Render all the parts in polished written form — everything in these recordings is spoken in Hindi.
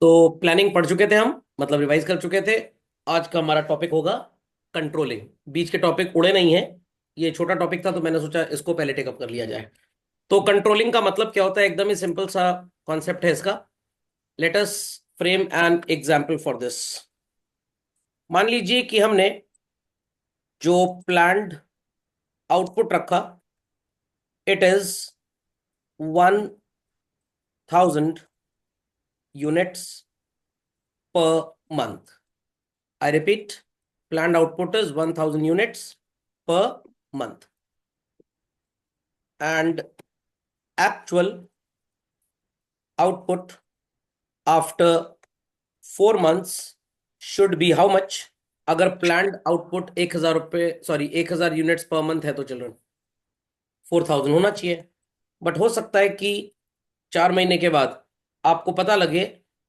तो प्लानिंग पढ़ चुके थे हम, मतलब रिवाइज कर चुके थे। आज का हमारा टॉपिक होगा कंट्रोलिंग। बीच के टॉपिक उड़े नहीं है, ये छोटा टॉपिक था तो मैंने सोचा इसको पहले टेकअप कर लिया जाए। तो कंट्रोलिंग का मतलब क्या होता है, एकदम ही सिंपल सा कॉन्सेप्ट है इसका। Let us frame an example for this. मान लीजिए कि हमने जो प्लान्ड आउटपुट रखा, it is 1000 units per month. I repeat, planned output is 1000 units per month, and actual output after 4 months should be how much? अगर planned output 1000 रुपये, सॉरी 1000 यूनिट्स पर मंथ है तो चिल्ड्रन 4000 होना चाहिए। बट हो सकता है कि 4 महीने के बाद आपको पता लगे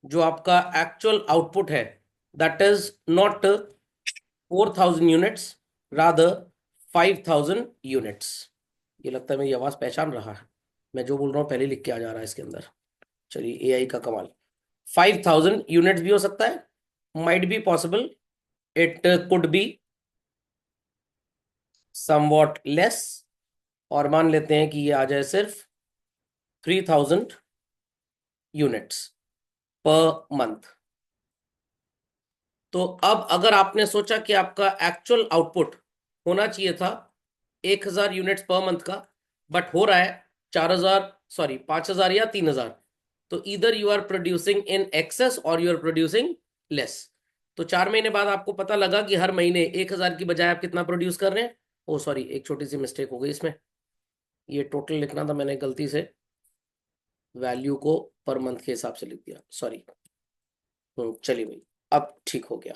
जो आपका एक्चुअल आउटपुट है that is not 4000 units, rather 5000 units. ये लगता है मेरी आवाज पहचान रहा है, मैं जो बोल रहा हूँ पहले लिख के आ जा रहा है इसके अंदर। चलिए, एआई का कमाल। 5000 यूनिट्स भी हो सकता है, might be possible, it could be somewhat less, और मान लेते हैं कि ये आ जाए सिर्फ 3000 यूनिट्स पर मंथ। तो अब अगर आपने सोचा कि आपका एक्चुअल आउटपुट होना चाहिए था 1000 यूनिट्स पर मंथ का, बट हो रहा है 4000, सॉरी 5000 या 3000, तो इधर you are producing in excess और यू आर प्रोड्यूसिंग लेस। तो 4 महीने बाद आपको पता लगा कि हर महीने 1000 की बजाय आप कितना प्रोड्यूस कर रहे हैं। ओ सॉरी, एक छोटी सी मिस्टेक हो गई इसमें, ये टोटल लिखना था, मैंने गलती से वैल्यू को पर मंथ के हिसाब से लिख दिया, सॉरी। चलिए भाई, अब ठीक हो गया।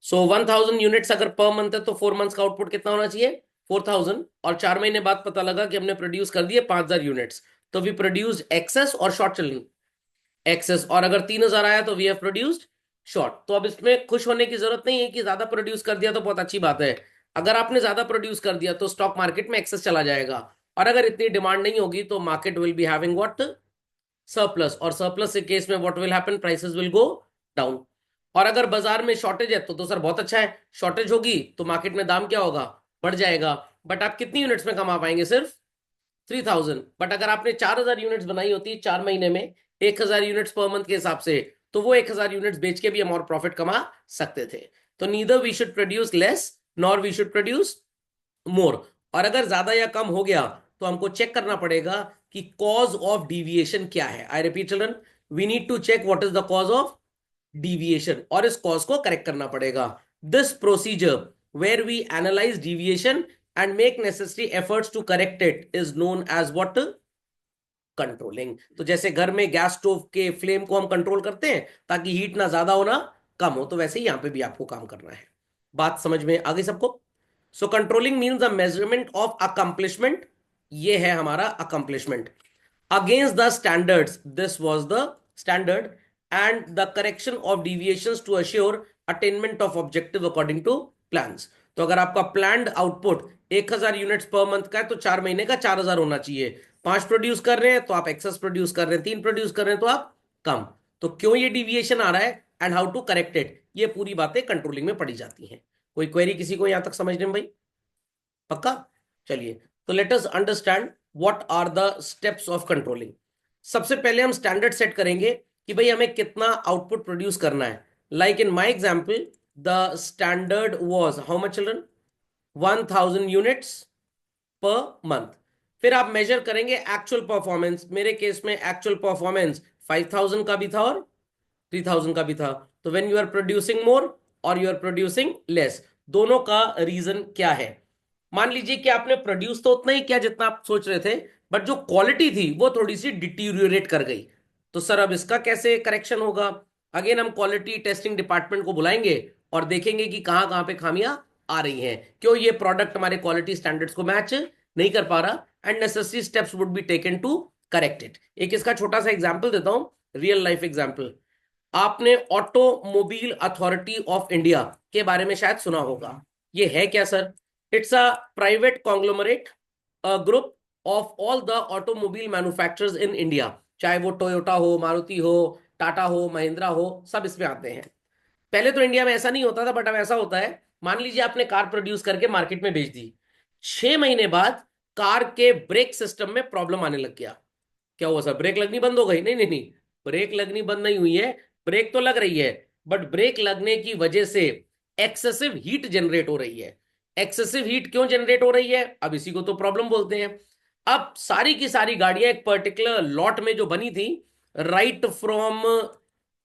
सो 1000 यूनिट्स अगर पर मंथ है तो 4 मंथ्स का आउटपुट कितना होना चाहिए? 4000। और 4 महीने बाद पता लगा कि हमने प्रोड्यूस कर दिए 5000 यूनिट्स, तो वी प्रोड्यूस्ड एक्सेस और शॉर्ट चलनी एक्सेस। और अगर 3000 आया तो वी हैव प्रोड्यूस्ड शॉर्ट। तो अब इसमें खुश होने की जरूरत नहीं है कि ज्यादा प्रोड्यूस कर दिया तो बहुत अच्छी बात है। अगर आपने ज्यादा प्रोड्यूस कर दिया तो स्टॉक मार्केट में एक्सेस चला जाएगा, और अगर इतनी डिमांड नहीं होगी तो market will be having what? Surplus. और सरप्लस के केस में what will happen? Prices will go down. और अगर बाजार में शॉर्टेज है तो सर बहुत अच्छा है, शॉर्टेज होगी तो मार्केट में दाम क्या होगा? बढ़ जाएगा। बट आप कितनी यूनिट्स में कमा पाएंगे? सिर्फ 3000। बट अगर आपने 4000 यूनिट्स बनाई होती 4 महीने में 1000 यूनिट्स पर मंथ के हिसाब से, तो वो 1000 यूनिट्स बेच के भी हम और प्रॉफिट कमा सकते थे। तो neither we should produce less nor we should produce more. और अगर ज्यादा या कम हो गया तो हमको चेक करना पड़ेगा कि कॉज ऑफ डिविएशन क्या है। I repeat children, we need to check what is the cause of deviation, और इस कॉज को करेक्ट करना पड़ेगा। This procedure where we analyse deviation and make necessary efforts to correct it is known as what? Controlling. तो जैसे घर में गैस स्टोव के फ्लेम को हम कंट्रोल करते हैं ताकि हीट ना ज्यादा हो ना कम हो, तो वैसे ही यहां पे भी आपको काम करना है। बात समझ में आ गई सबको? So controlling means the measurement of accomplishment. ये है हमारा accomplishment against the standards. This was the standard, and the correction of deviations to assure attainment of objective according to plans. तो अगर आपका planned output 1000 units per month का है तो 4 महीने का 4000 होना चाहिए। 5 प्रोड्यूस कर रहे हैं तो आप एक्सेस प्रोड्यूस कर रहे हैं, 3 प्रोड्यूस कर रहे हैं तो आप कम। तो क्यों ये डिविएशन आ रहा है and how to correct it, ये पूरी बातें कंट्रोलिंग में पढ़ी जाती हैं। कोई क्वेरी किसी को यहां तक समझने में भाई? पक्का? चलिए, तो let us understand what are the steps of controlling. सबसे पहले हम स्टैंडर्ड सेट करेंगे कि भाई हमें कितना आउटपुट प्रोड्यूस करना है। Like in my example, the standard was how much children? 1000 units per month. फिर आप मेजर करेंगे एक्चुअल परफॉर्मेंस। मेरे केस में एक्चुअल परफॉर्मेंस 5000 का भी था और 3000 का भी था। तो when you are producing more और यू आर प्रोड्यूसिंग लेस, दोनों का रीजन क्या है? मान लीजिए कि आपने प्रोड्यूस तो उतना ही किया जितना आप सोच रहे थे, बट जो क्वालिटी थी वो थोड़ी सी डिटीरियोरेट कर गई। तो सर अब इसका कैसे करेक्शन होगा? अगेन हम क्वालिटी टेस्टिंग डिपार्टमेंट को बुलाएंगे और देखेंगे कि कहां कहां पे खामियां आ रही हैं, क्यों ये प्रोडक्ट हमारे क्वालिटी स्टैंडर्ड्स को मैच नहीं कर पा रहा, and necessary steps would be taken to correct it. एक इसका छोटा सा एग्जांपल देता हूं, रियल लाइफ एग्जांपल। आपने ऑटोमोबाइल अथॉरिटी ऑफ इंडिया के बारे में शायद सुना होगा। ये है क्या sir? It's a private conglomerate group of all the automobile manufacturers in India. चाहे वो टोयोटा हो, मारुति हो, टाटा हो, महिंद्रा हो, सब इसमें आते हैं। पहले तो इंडिया में ऐसा नहीं होता था, बट अब ऐसा होता है। मान लीजिए आपने कार प्रोड्यूस करके मार्केट में बेच दी, 6 महीने बाद कार के ब्रेक सिस्टम में प्रॉब्लम आने लग गया। क्या हुआ सर, ब्रेक लगनी बंद हो गई? नहीं नहीं नहीं, ब्रेक लगनी बंद नहीं हुई है, ब्रेक तो लग रही है, बट ब्रेक लगने की वजह से एक्सेसिव हीट जनरेट हो रही है। एक्सेसिव हीट क्यों जनरेट हो रही है, अब इसी को तो प्रॉब्लम बोलते हैं। अब सारी की सारी गाड़ियां एक पर्टिकुलर लॉट में जो बनी थी, right from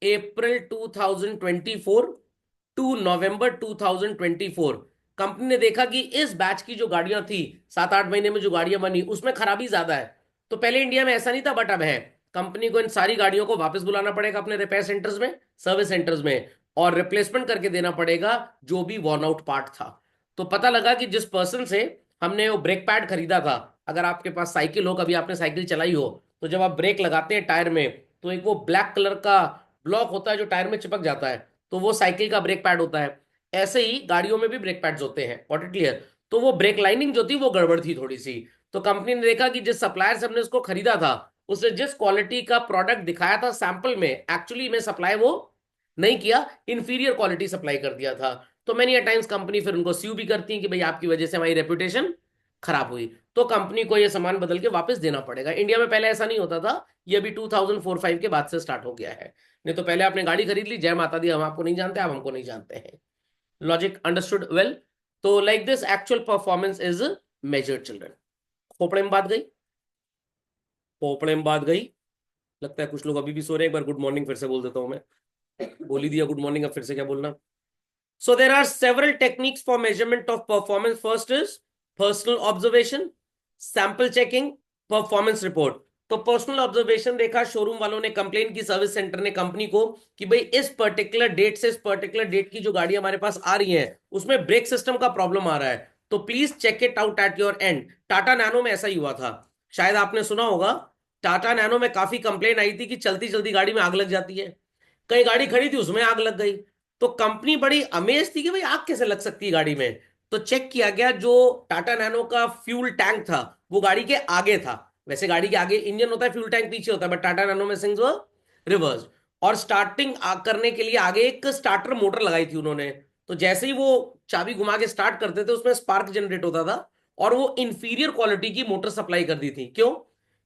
April 2024 to November 2024, company ने देखा कि इस बैच की जो गाड़ियां थी, 7-8 महीने में जो गाड़ियां बनी, उसमें खराबी ज्यादा है। तो पहले इंडिया में ऐसा नहीं था, बट अब है। कंपनी को इन सारी गाड़ियों को वापस बुलाना पड़ेगा अपने रिपेयर सेंटर्स में, सर्विस सेंटर्स में, और रिप्लेसमेंट करके देना पड़ेगा जो भी वॉर्न आउट पार्ट था। तो पता लगा कि जिस पर्सन से हमने वो ब्रेक पैड खरीदा था, अगर आपके पास साइकिल हो, कभी आपने साइकिल चलाई हो, तो जब आप ब्रेक लगाते हैं टायर में, तो एक वो ब्लैक कलर का ब्लॉक होता है जो टायर में चिपक जाता है, तो वो साइकिल का ब्रेक पैड होता है। ऐसे ही गाड़ियों में भी ब्रेक पैड्स होते हैं, वॉट इट क्लियर। तो वो ब्रेक लाइनिंग जो थी वो गड़बड़ थी थोड़ी सी। तो कंपनी ने देखा कि जिस सप्लायर से हमने उसको खरीदा था, उसने जिस क्वालिटी का प्रोडक्ट दिखाया था सैंपल में, एक्चुअली में सप्लाई वो नहीं किया, इंफीरियर क्वालिटी सप्लाई कर दिया था। तो मेनी टाइम्स कंपनी फिर उनको स्यू भी करती है कि भाई आपकी वजह से हमारी रेपुटेशन खराब हुई, तो कंपनी को ये सामान बदल के वापस देना पड़ेगा। इंडिया में पहले ऐसा नहीं होता था, ये अभी 2004-5 के बाद से स्टार्ट हो गया है। नहीं तो पहले आपने गाड़ी खरीद ली, जय माता दी, हम आपको नहीं जानते, आप हमको नहीं जानते हैं। Logic understood well? तो like this actual performance is measured children. खोपड़े में बात गई, खोपड़े में बात गई। लगता है कुछ लोग अभी भी सो रहे हैं। एक बार गुड मॉर्निंग फिर से बोल देता हूं मैं, बोल ही दिया गुड मॉर्निंग, अब फिर से क्या बोलना। So there are several techniques for measurement of performance. First is personal observation, sample checking, performance report. तो पर्सनल ऑब्जर्वेशन देखा, शोरूम वालों ने कंप्लेन की, सर्विस सेंटर ने कंपनी को, कि भाई इस पर्टिकुलर डेट से इस पर्टिकुलर डेट की जो गाड़ी हमारे पास आ रही है, उसमें ब्रेक सिस्टम का प्रॉब्लम आ रहा है, तो please check it out at your end. Tata Nano में ऐसा ही हुआ था, शायद आपने सुना होगा। टाटा नैनो में काफी कंप्लेन आई थी कि चलती चलती गाड़ी में आग लग जाती है। कई गाड़ी खड़ी थी, उसमें आग लग गई। तो कंपनी बड़ी अमेज थी कि भाई आग कैसे लग सकती है गाड़ी में। तो चेक किया गया, जो टाटा नैनो का फ्यूल टैंक था वो गाड़ी के आगे था। वैसे गाड़ी के आगे इंजन होता है, फ्यूल टैंक पीछे होता है, बट टाटा नैनो में थिंग्स वर रिवर्स। और स्टार्टिंग करने के लिए आगे एक स्टार्टर मोटर लगाई थी उन्होंने। तो जैसे ही वो चाबी घुमा के स्टार्ट करते थे, उसमें स्पार्क जनरेट होता था, और वो इंफीरियर क्वालिटी की मोटर सप्लाई कर दी थी। क्यों?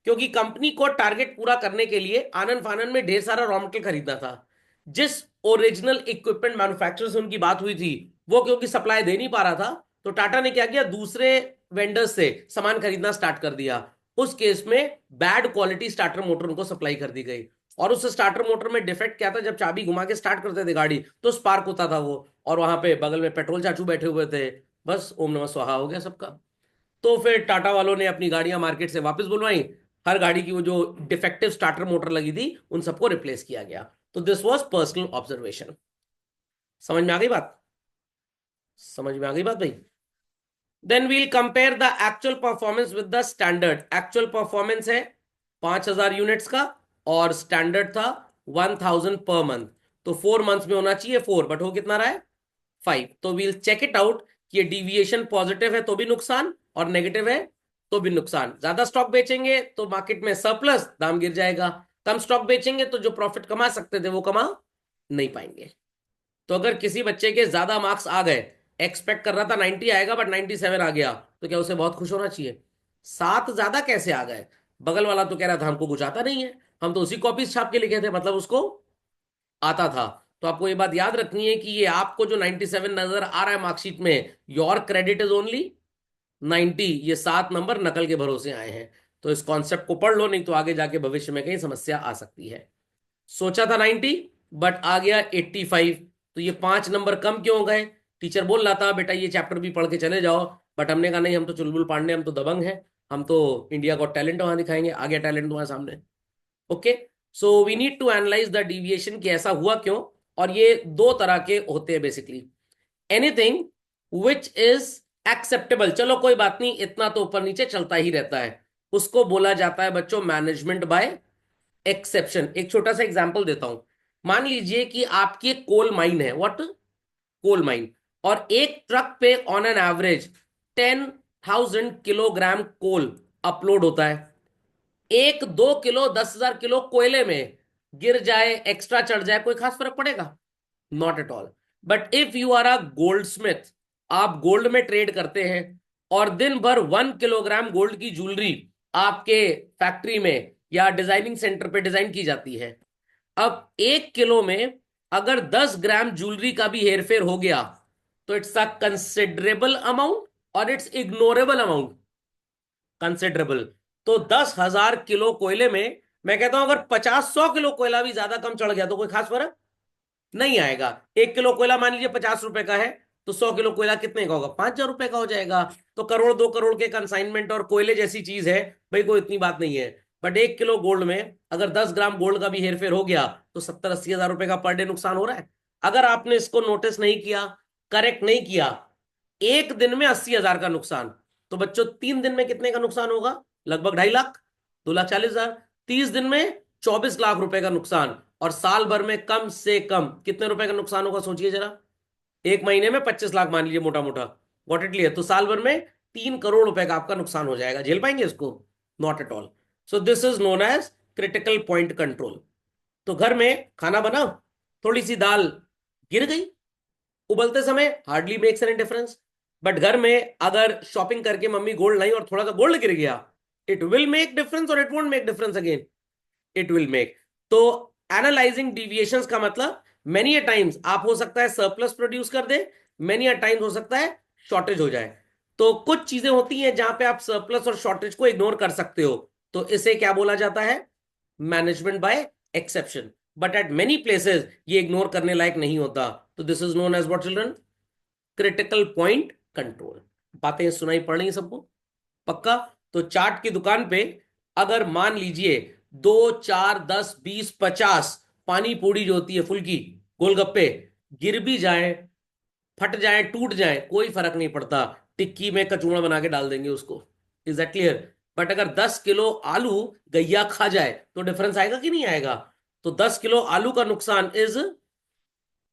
क्योंकि कंपनी को टारगेट पूरा करने के लिए आनंद फानन में ढेर सारा रॉ मटेरियल खरीदना था। जिस ओरिजिनल इक्विपमेंट मैन्युफैक्चरर से उनकी बात हुई थी, वो क्योंकि सप्लाई दे नहीं पा रहा था, तो टाटा ने क्या किया, दूसरे वेंडर्स से सामान खरीदना स्टार्ट कर दिया। उस केस में बैड क्वालिटी स्टार्टर मोटर उनको सप्लाई कर दी गई। और उस स्टार्टर मोटर में डिफेक्ट क्या था, जब चाबी घुमा के स्टार्ट करते थे गाड़ी, तो स्पार्क होता था वो, और वहां पे बगल में पेट्रोल चाचू बैठे हुए थे। बस ओम नमः स्वाहा हो गया सबका। तो फिर टाटा वालों ने अपनी गाड़ियां मार्केट से वापस बुलवाई। हर गाड़ी की वो जो डिफेक्टिव स्टार्टर मोटर लगी थी, उन सबको रिप्लेस किया गया। तो दिस वाज पर्सनल ऑब्जर्वेशन। समझ में आ गई बात? समझ में आ गई बात भाई? Then we'll compare the actual performance with the standard. Actual performance है 5,000 यूनिट्स का, और स्टैंडर्ड था 1,000 पर मंथ। तो 4 मंथ्स में होना चाहिए 4, बट हो कितना रहा है 5। तो वील चेक इट आउट कि ये डिविएशन पॉजिटिव है तो भी नुकसान, और नेगेटिव है तो भी नुकसान। ज्यादा स्टॉक बेचेंगे तो मार्केट में सरप्लस, दाम गिर जाएगा। कम स्टॉक बेचेंगे तो जो प्रॉफिट कमा सकते थे वो कमा नहीं पाएंगे। तो अगर किसी बच्चे के ज्यादा मार्क्स आ गए, एक्सपेक्ट कर रहा था 90 आएगा बट 97 आ गया, तो क्या उसे बहुत खुश होना चाहिए? 7 ज्यादा कैसे आ गए? बगल वाला तो कह रहा था हमको कुछ आता नहीं है, हम तो उसी कॉपीज छाप के लिखे थे, मतलब उसको आता था। तो आपको ये बात याद रखनी है कि ये आपको जो 97 नजर आ रहा है मार्कशीट में, योर क्रेडिट इज ओनली 90। ये 7 नंबर नकल के भरोसे आए हैं। तो इस कॉन्सेप्ट को पढ़ लो, नहीं तो आगे जाके भविष्य में कहीं समस्या आ सकती है। सोचा था 90, बट आ गया 85। तो ये 5 नंबर कम क्यों हो गए? टीचर बोल रहा था बेटा ये चैप्टर भी पढ़ के चले जाओ, बट हमने कहा नहीं, हम तो चुलबुल पांडे, हम तो दबंग हैं, हम तो इंडिया का टैलेंट वहां दिखाएंगे, आ गया टैलेंट तुम्हारे सामने। Okay, so we need to analyse the deviation कि ऐसा हुआ क्यों। और ये दो तरह के होते हैं basically. Anything which is acceptable, चलो कोई बात नहीं, इतना तो ऊपर नीचे चलता ही रहता है, उसको बोला जाता है बच्चों मैनेजमेंट बाय एक्सेप्शन। एक छोटा सा एग्जांपल देता हूं। मान लीजिए कि आपकी एक कोल माइन है, व्हाट, कोल माइन, और एक ट्रक पे on an average 10,000 kilogram coal upload होता है। 1-2 किलो 10,000 किलो कोयले में गिर जाए, एक्स्ट्रा चढ़ जाए, कोई खास फर्क पड़ेगा? Not at all. But if you are a goldsmith, आप गोल्ड में ट्रेड करते हैं और दिन भर 1 किलोग्राम गोल्ड की ज्वेलरी आपके फैक्ट्री में या डिजाइनिंग सेंटर पे डिजाइन की जाती है। अब 1 किलो में अगर 10 ग्राम ज्वेलरी का भी हेरफेर हो गया तो इट्स अ कंसिडरेबल अमाउंट और इट्स इग्नोरेबल अमाउंट। कंसिडरेबल। तो 10,000 किलो कोयले में मैं कहता हूं अगर 50-100 किलो कोयला भी ज्यादा कम चढ़ गया तो कोई खास फर्क नहीं आएगा। 1 किलो कोयला मान लीजिए 50 रुपए का है, तो 100 किलो कोयला कितने का होगा? 5,000 रुपए का हो जाएगा। तो करोड़ 2 करोड़ के कंसाइनमेंट और कोयले जैसी चीज है, भाई कोई इतनी बात नहीं है। बट 1 किलो गोल्ड में अगर 10 ग्राम गोल्ड का भी हेरफेर हो गया तो 70-80 हजार रुपए का पर डे नुकसान हो रहा है। अगर आपने इसको नोटिस नहीं किया, करेक्ट नहीं किया, एक दिन में 80 हजार का नुकसान, तो बच्चों 3 दिन में कितने का नुकसान होगा? लगभग 2.5 लाख, 2,40,000। 30 दिन में 24 लाख रुपए का नुकसान, और साल भर में कम से कम कितने रुपए का नुकसान होगा सोचिए जरा। एक महीने में 25 लाख मान लीजिए मोटा मोटा, वॉट इट लिया, तो साल भर में 3 करोड़ रुपए का आपका नुकसान हो जाएगा। झेल पाएंगे इसको? Not at all. So this is known as critical point control. तो घर में खाना बना, थोड़ी सी दाल गिर गई, उबलते समय hardly makes any difference. But घर में अगर शॉपिंग करके मम्मी गोल्ड लाई और थोड़ा सा गोल्ड गिर गया, इट विल मेक डिफरेंस और it won't make difference again, it will make. तो एनालाइजिंग डिविएशंस का मतलब मेनी अ टाइम्स आप हो सकता है सरप्लस प्रोड्यूस कर दे, मेनी अ टाइम्स हो सकता है शॉर्टेज हो जाए। तो कुछ चीजें होती हैं जहां पे आप सरप्लस और शॉर्टेज को इग्नोर कर सकते हो, तो इसे क्या बोला जाता है? Management by exception. But at many places ये इग्नोर करने लायक नहीं होता, तो this is known as what children? Critical point control. बातें सुनाई पड़ रही सबको? पक्का? तो चाट की दुकान पे अगर मान लीजिए 2, 4, 10, 20, 50 पानी पूड़ी जो होती है फुल्की, गोलगप्पे गिर भी जाए, फट जाए, टूट जाए, कोई फर्क नहीं पड़ता, टिक्की में कचूड़ा बना के डाल देंगे उसको। Is that clear? बट अगर 10 किलो आलू गैया खा जाए तो डिफरेंस आएगा कि नहीं आएगा? तो 10 किलो आलू का नुकसान is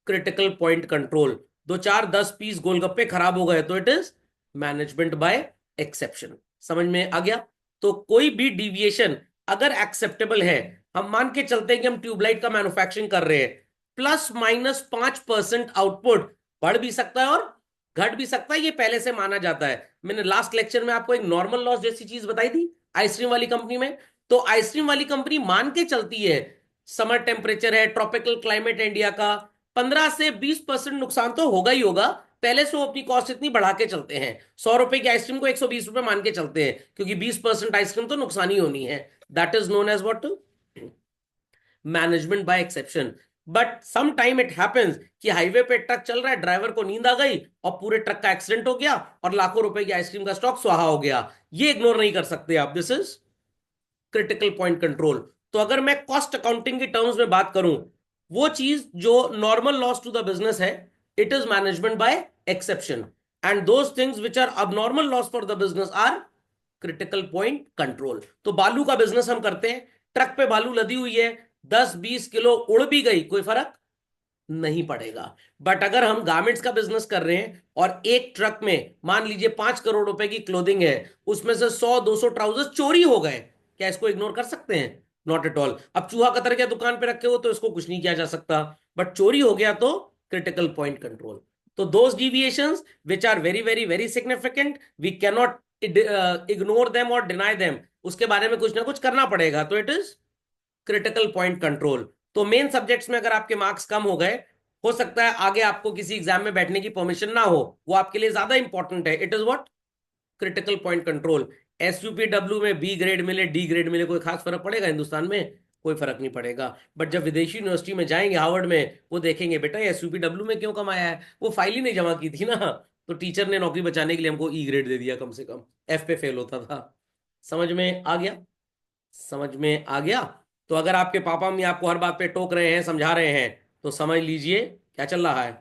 critical point control. 2, 4, 10 piece गोलगप्पे खराब हो गए तो it is management by exception. समझ में आ गया? तो कोई भी डिविएशन अगर एक्सेप्टेबल है, हम मान के चलते हैं कि हम ट्यूबलाइट का मैन्युफैक्चरिंग कर रहे हैं, ±5% आउटपुट बढ़ भी सकता है और घट भी सकता है, ये पहले से माना जाता है। मैंने लास्ट लेक्चर में आपको एक नॉर्मल लॉस जैसी चीज बताई थी आइसक्रीम वाली कंपनी में। तो आइसक्रीम वाली कंपनी मान के चलती है समर टेम्परेचर है, ट्रॉपिकल क्लाइमेट इंडिया का, 15 से 20% नुकसान तो होगा ही होगा। पहले से वो अपनी कॉस्ट इतनी बढ़ा के चलते हैं, 100 रुपए की आइसक्रीम को 120 रुपए मान के चलते हैं, क्योंकि 20% आइसक्रीम तो नुकसान ही होनी है। That is known as what? Management by exception. But some time it happens कि हाईवे पे ट्रक चल रहा है, ड्राइवर को नींद आ गई और पूरे ट्रक का एक्सीडेंट हो गया और लाखों रुपए की आइसक्रीम का स्टॉक स्वाहा हो गया। ये इग्नोर नहीं कर सकते आप। This is critical point control. तो अगर मैं कॉस्ट अकाउंटिंग की टर्म्स में बात करूं, वो चीज जो normal loss to the business है, it is management by exception, and those things which are abnormal loss for the business are critical point control. तो बालू का बिजनेस हम करते हैं, ट्रक पे बालू लदी हुई है, 10-20 किलो उड़ भी गई, कोई फर्क नहीं पड़ेगा। बट अगर हम गारमेंट्स का बिजनेस कर रहे हैं और एक ट्रक में मान लीजिए 5 करोड़ रुपए की क्लोथिंग है, उसमें से 100-200 ट्राउजर्स चोरी हो गए, क्या इसको इग्नोर कर सकते हैं? Not at all. अब चूहा कतर के दुकान पे रखे हो तो इसको कुछ नहीं किया जा सकता, बट चोरी हो गया तो क्रिटिकल पॉइंट कंट्रोल। तो those deviations which are very very very significant, we cannot ignore them और डिनाई देम, उसके बारे में कुछ ना कुछ करना पड़ेगा, तो it is critical point control. तो मेन सब्जेक्ट्स में अगर आपके मार्क्स कम हो गए, हो सकता है आगे आपको किसी एग्जाम में बैठने की परमिशन ना हो, वो आपके लिए ज्यादा इंपॉर्टेंट है। It is what? Critical point control. SUPW में बी ग्रेड मिले, डी ग्रेड मिले, कोई खास फर्क पड़ेगा हिंदुस्तान में? कोई फर्क नहीं पड़ेगा। बट जब विदेशी यूनिवर्सिटी में जाएंगे हार्वर्ड में, वो देखेंगे बेटा एसयूपीडब्ल्यू में क्यों कम आया है, वो फाइल ही नहीं जमा की थी ना, तो टीचर ने नौकरी बचाने के लिए हमको ई ग्रेड दे दिया, कम से कम एफ पे फेल होता था। समझ में आ गया? समझ में आ गया? तो अगर आपके पापा मम्मी आपको हर बात पे टोक रहे हैं, समझा रहे हैं, तो समझ लीजिए क्या चल रहा है?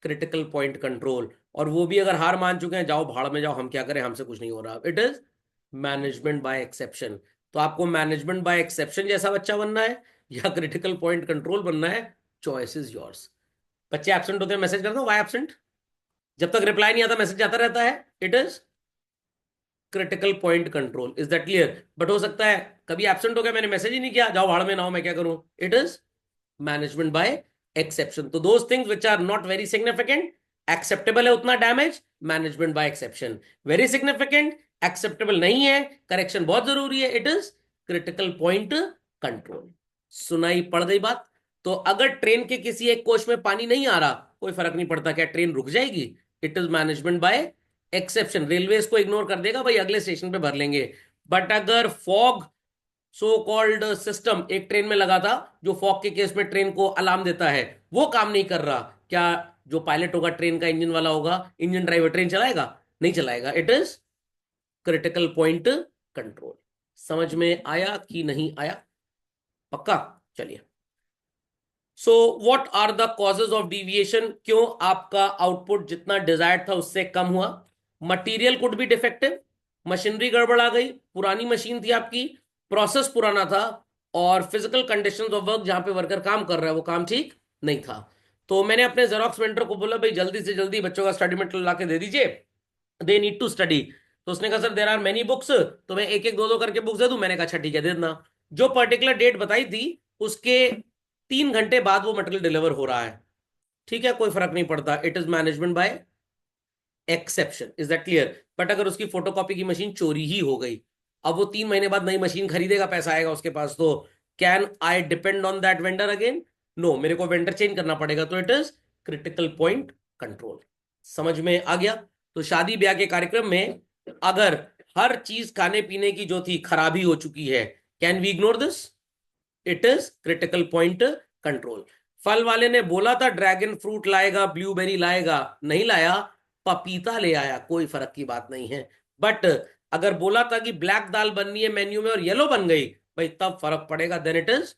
Critical point control. और वो भी अगर हार मान चुके हैं, जाओ भाड़ में जाओ, हम क्या करें, हमसे कुछ नहीं हो रहा। It is management by exception. तो आपको मैनेजमेंट बाय एक्सेप्शन जैसा बच्चा बनना है या क्रिटिकल पॉइंट कंट्रोल बनना है, चॉइस इज योर्स। बच्चे एब्सेंट होते हैं, मैसेज करता हूँ वाई एब्सेंट, जब तक रिप्लाई नहीं आता मैसेज आता रहता है। It is critical point control. Is that clear? But हो सकता है कभी एब्सेंट हो गया, मैंने मैसेज ही नहीं किया, जाओ भाड़ में ना हो, मैं क्या करूं? It is management by exception. तो those things which are not very significant, acceptable है उतना damage, management by exception. Very significant, acceptable नहीं है, करेक्शन बहुत जरूरी है, it is critical point control. सुनाई पड़ गई बात? तो अगर ट्रेन के किसी एक कोच में पानी नहीं आ रहा, कोई फर्क नहीं पड़ता, क्या ट्रेन रुक जाएगी? It is management by exception. Railway इसको इग्नोर कर देगा, भाई अगले स्टेशन पे भर लेंगे। बट अगर फॉग सो कॉल्ड सिस्टम एक ट्रेन में लगा था, जो फॉग के केस में ट्रेन को अलार्म देता है, वो काम नहीं कर रहा, क्या जो पायलट होगा ट्रेन का, इंजन वाला होगा, इंजन ड्राइवर, ट्रेन चलाएगा? नहीं चलाएगा। It is critical point control. समझ में आया कि नहीं आया? पक्का? चलिए। So what are the causes of deviation? क्यों आपका आउटपुट जितना डिजायर्ड था उससे कम हुआ? Material could be defective, machinery गड़बड़ आ गई, पुरानी मशीन थी आपकी, प्रोसेस पुराना था, और फिजिकल कंडीशंस ऑफ वर्क जहां पे वर्कर काम कर रहा है वो काम ठीक नहीं था। तो मैंने अपने जेरोक्स वेंडर को बोला, भाई जल्दी से जल्दी बच्चों का स्टडी मटेरियल ला के दे दीजिए, दे नीड टू स्टडी। तो उसने कहा sir there are many books, तो मैं एक एक दो दो करके बुक्स दे दूं? मैंने कहा अच्छा ठीक है दे देना। जो पर्टिकुलर डेट बताई थी उसके 3 घंटे बाद वो मटेरियल डिलीवर हो रहा है, ठीक है, कोई फर्क नहीं पड़ता, it is management by exception. Is that clear? But अगर उसकी फोटोकॉपी की मशीन चोरी ही हो गई, अब वो 3 महीने बाद नई मशीन खरीदेगा, पैसा आएगा उसके पास, तो can I depend on that vendor again? No, मेरे को वेंडर चेंज करना पड़ेगा। तो it is critical point control. समझ में आ गया? तो शादी ब्याह के कार्यक्रम में अगर हर चीज खाने पीने की जो थी खराबी हो चुकी है, can we ignore this? It is critical point control. फल वाले ने बोला था ड्रैगन फ्रूट लाएगा, ब्लूबेरी लाएगा, नहीं लाया, पपीता ले आया, कोई फर्क की बात नहीं है। बट अगर बोला था कि ब्लैक दाल बननी है मेन्यू में और येलो बन गई, भाई तब फर्क पड़ेगा, then it is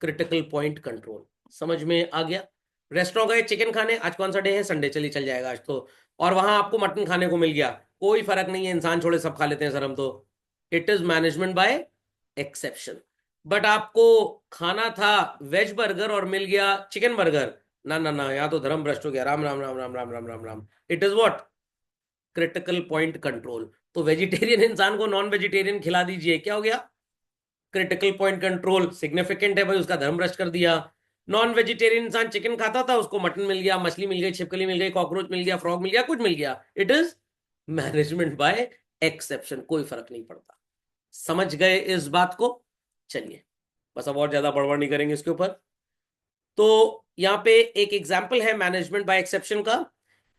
critical point control. समझ में आ गया? रेस्टोरेंट गए चिकन खाने, आज कौन सा डे है? संडे, चलिए चल जाएगा आज तो, और वहां आपको मटन खाने को मिल गया, कोई फर्क नहीं है, इंसान छोड़े सब खा लेते हैं सर हम तो, it is management by exception. But आपको खाना था वेज बर्गर और मिल गया चिकन बर्गर, ना ना ना, यहाँ तो धर्म भ्रष्ट हो गया, Ram Ram Ram Ram Ram Ram Ram Ram. It is what? Critical point control. तो वेजिटेरियन इंसान को नॉन वेजिटेरियन खिला दीजिए, क्या हो गया? Critical point control. सिग्निफिकेंट है भाई, उसका धर्म भ्रष्ट कर दिया। नॉन वेजिटेरियन इंसान चिकन खाता था, उसको मटन मिल गया, मछली मिल गई, छिपकली मिल गई, कॉकरोच मिल गया, फ्रॉग मिल गया, कुछ मिल गया, it is management by exception, कोई फर्क नहीं पड़ता। समझ गए इस बात को? चलिए, बस अब और ज्यादा बड़बड़ नहीं करेंगे इसके ऊपर। तो यहां पे एक एग्जांपल है मैनेजमेंट बाय एक्सेप्शन का।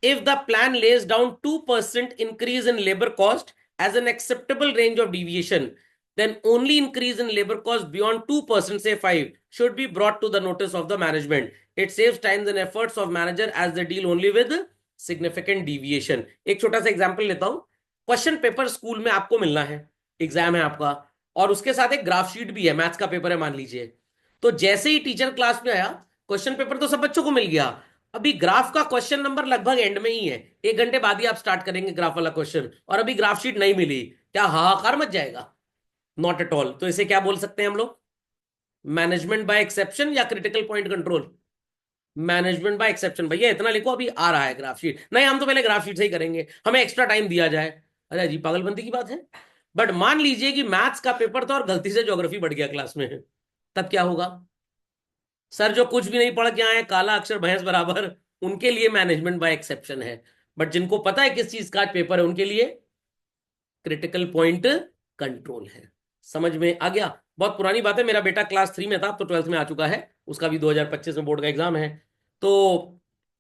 If the plan lays down 2% increase in labour cost as an acceptable range of deviation, then only increase in labor cost beyond 2%, say 5, should be brought to the notice of the management. It saves times and efforts of manager as they deal only with significant deviation. एक छोटा सा एग्जांपल लेता हूं। क्वेश्चन पेपर स्कूल में आपको मिलना है, एग्जाम है आपका, और उसके साथ एक ग्राफ शीट भी है, मैथ्स का पेपर है मान लीजिए। तो जैसे ही टीचर क्लास में आया, क्वेश्चन पेपर तो सब बच्चों को मिल गया, अभी ग्राफ का क्वेश्चन नंबर लगभग एंड में ही है, 1 घंटे बाद ही आप स्टार्ट करेंगे ग्राफ वाला क्वेश्चन, और अभी ग्राफ शीट नहीं मिली, क्या हाहाकार मच जाएगा? Not at all. तो इसे क्या बोल सकते हैं हम लोग? मैनेजमेंट बाय एक्सेप्शन या critical point control? Management by exception. भैया इतना लिखो, अभी आ रहा है ग्राफ शीट, नहीं हम तो पहले ग्राफ शीट से ही करेंगे, हमें एक्स्ट्रा टाइम दिया जाए। अरे जी, पागलबंदी की बात है। बट मान लीजिए कि मैथ्स का पेपर था और गलती से ज्योग्राफी बढ़ गया क्लास में, तब क्या होगा? सर जो कुछ भी नहीं पढ़ के आए, काला अक्षर भैंस बराबर, उनके लिए मैनेजमेंट बाय एक्सेप्शन है। बट जिनको पता है किस चीज का पेपर है, उनके लिए क्रिटिकल पॉइंट कंट्रोल है। समझ में आ गया? बहुत पुरानी बात है, मेरा बेटा क्लास 3 में था, अब तो 12th में आ चुका है, उसका भी 2025 में बोर्ड का एग्जाम है। तो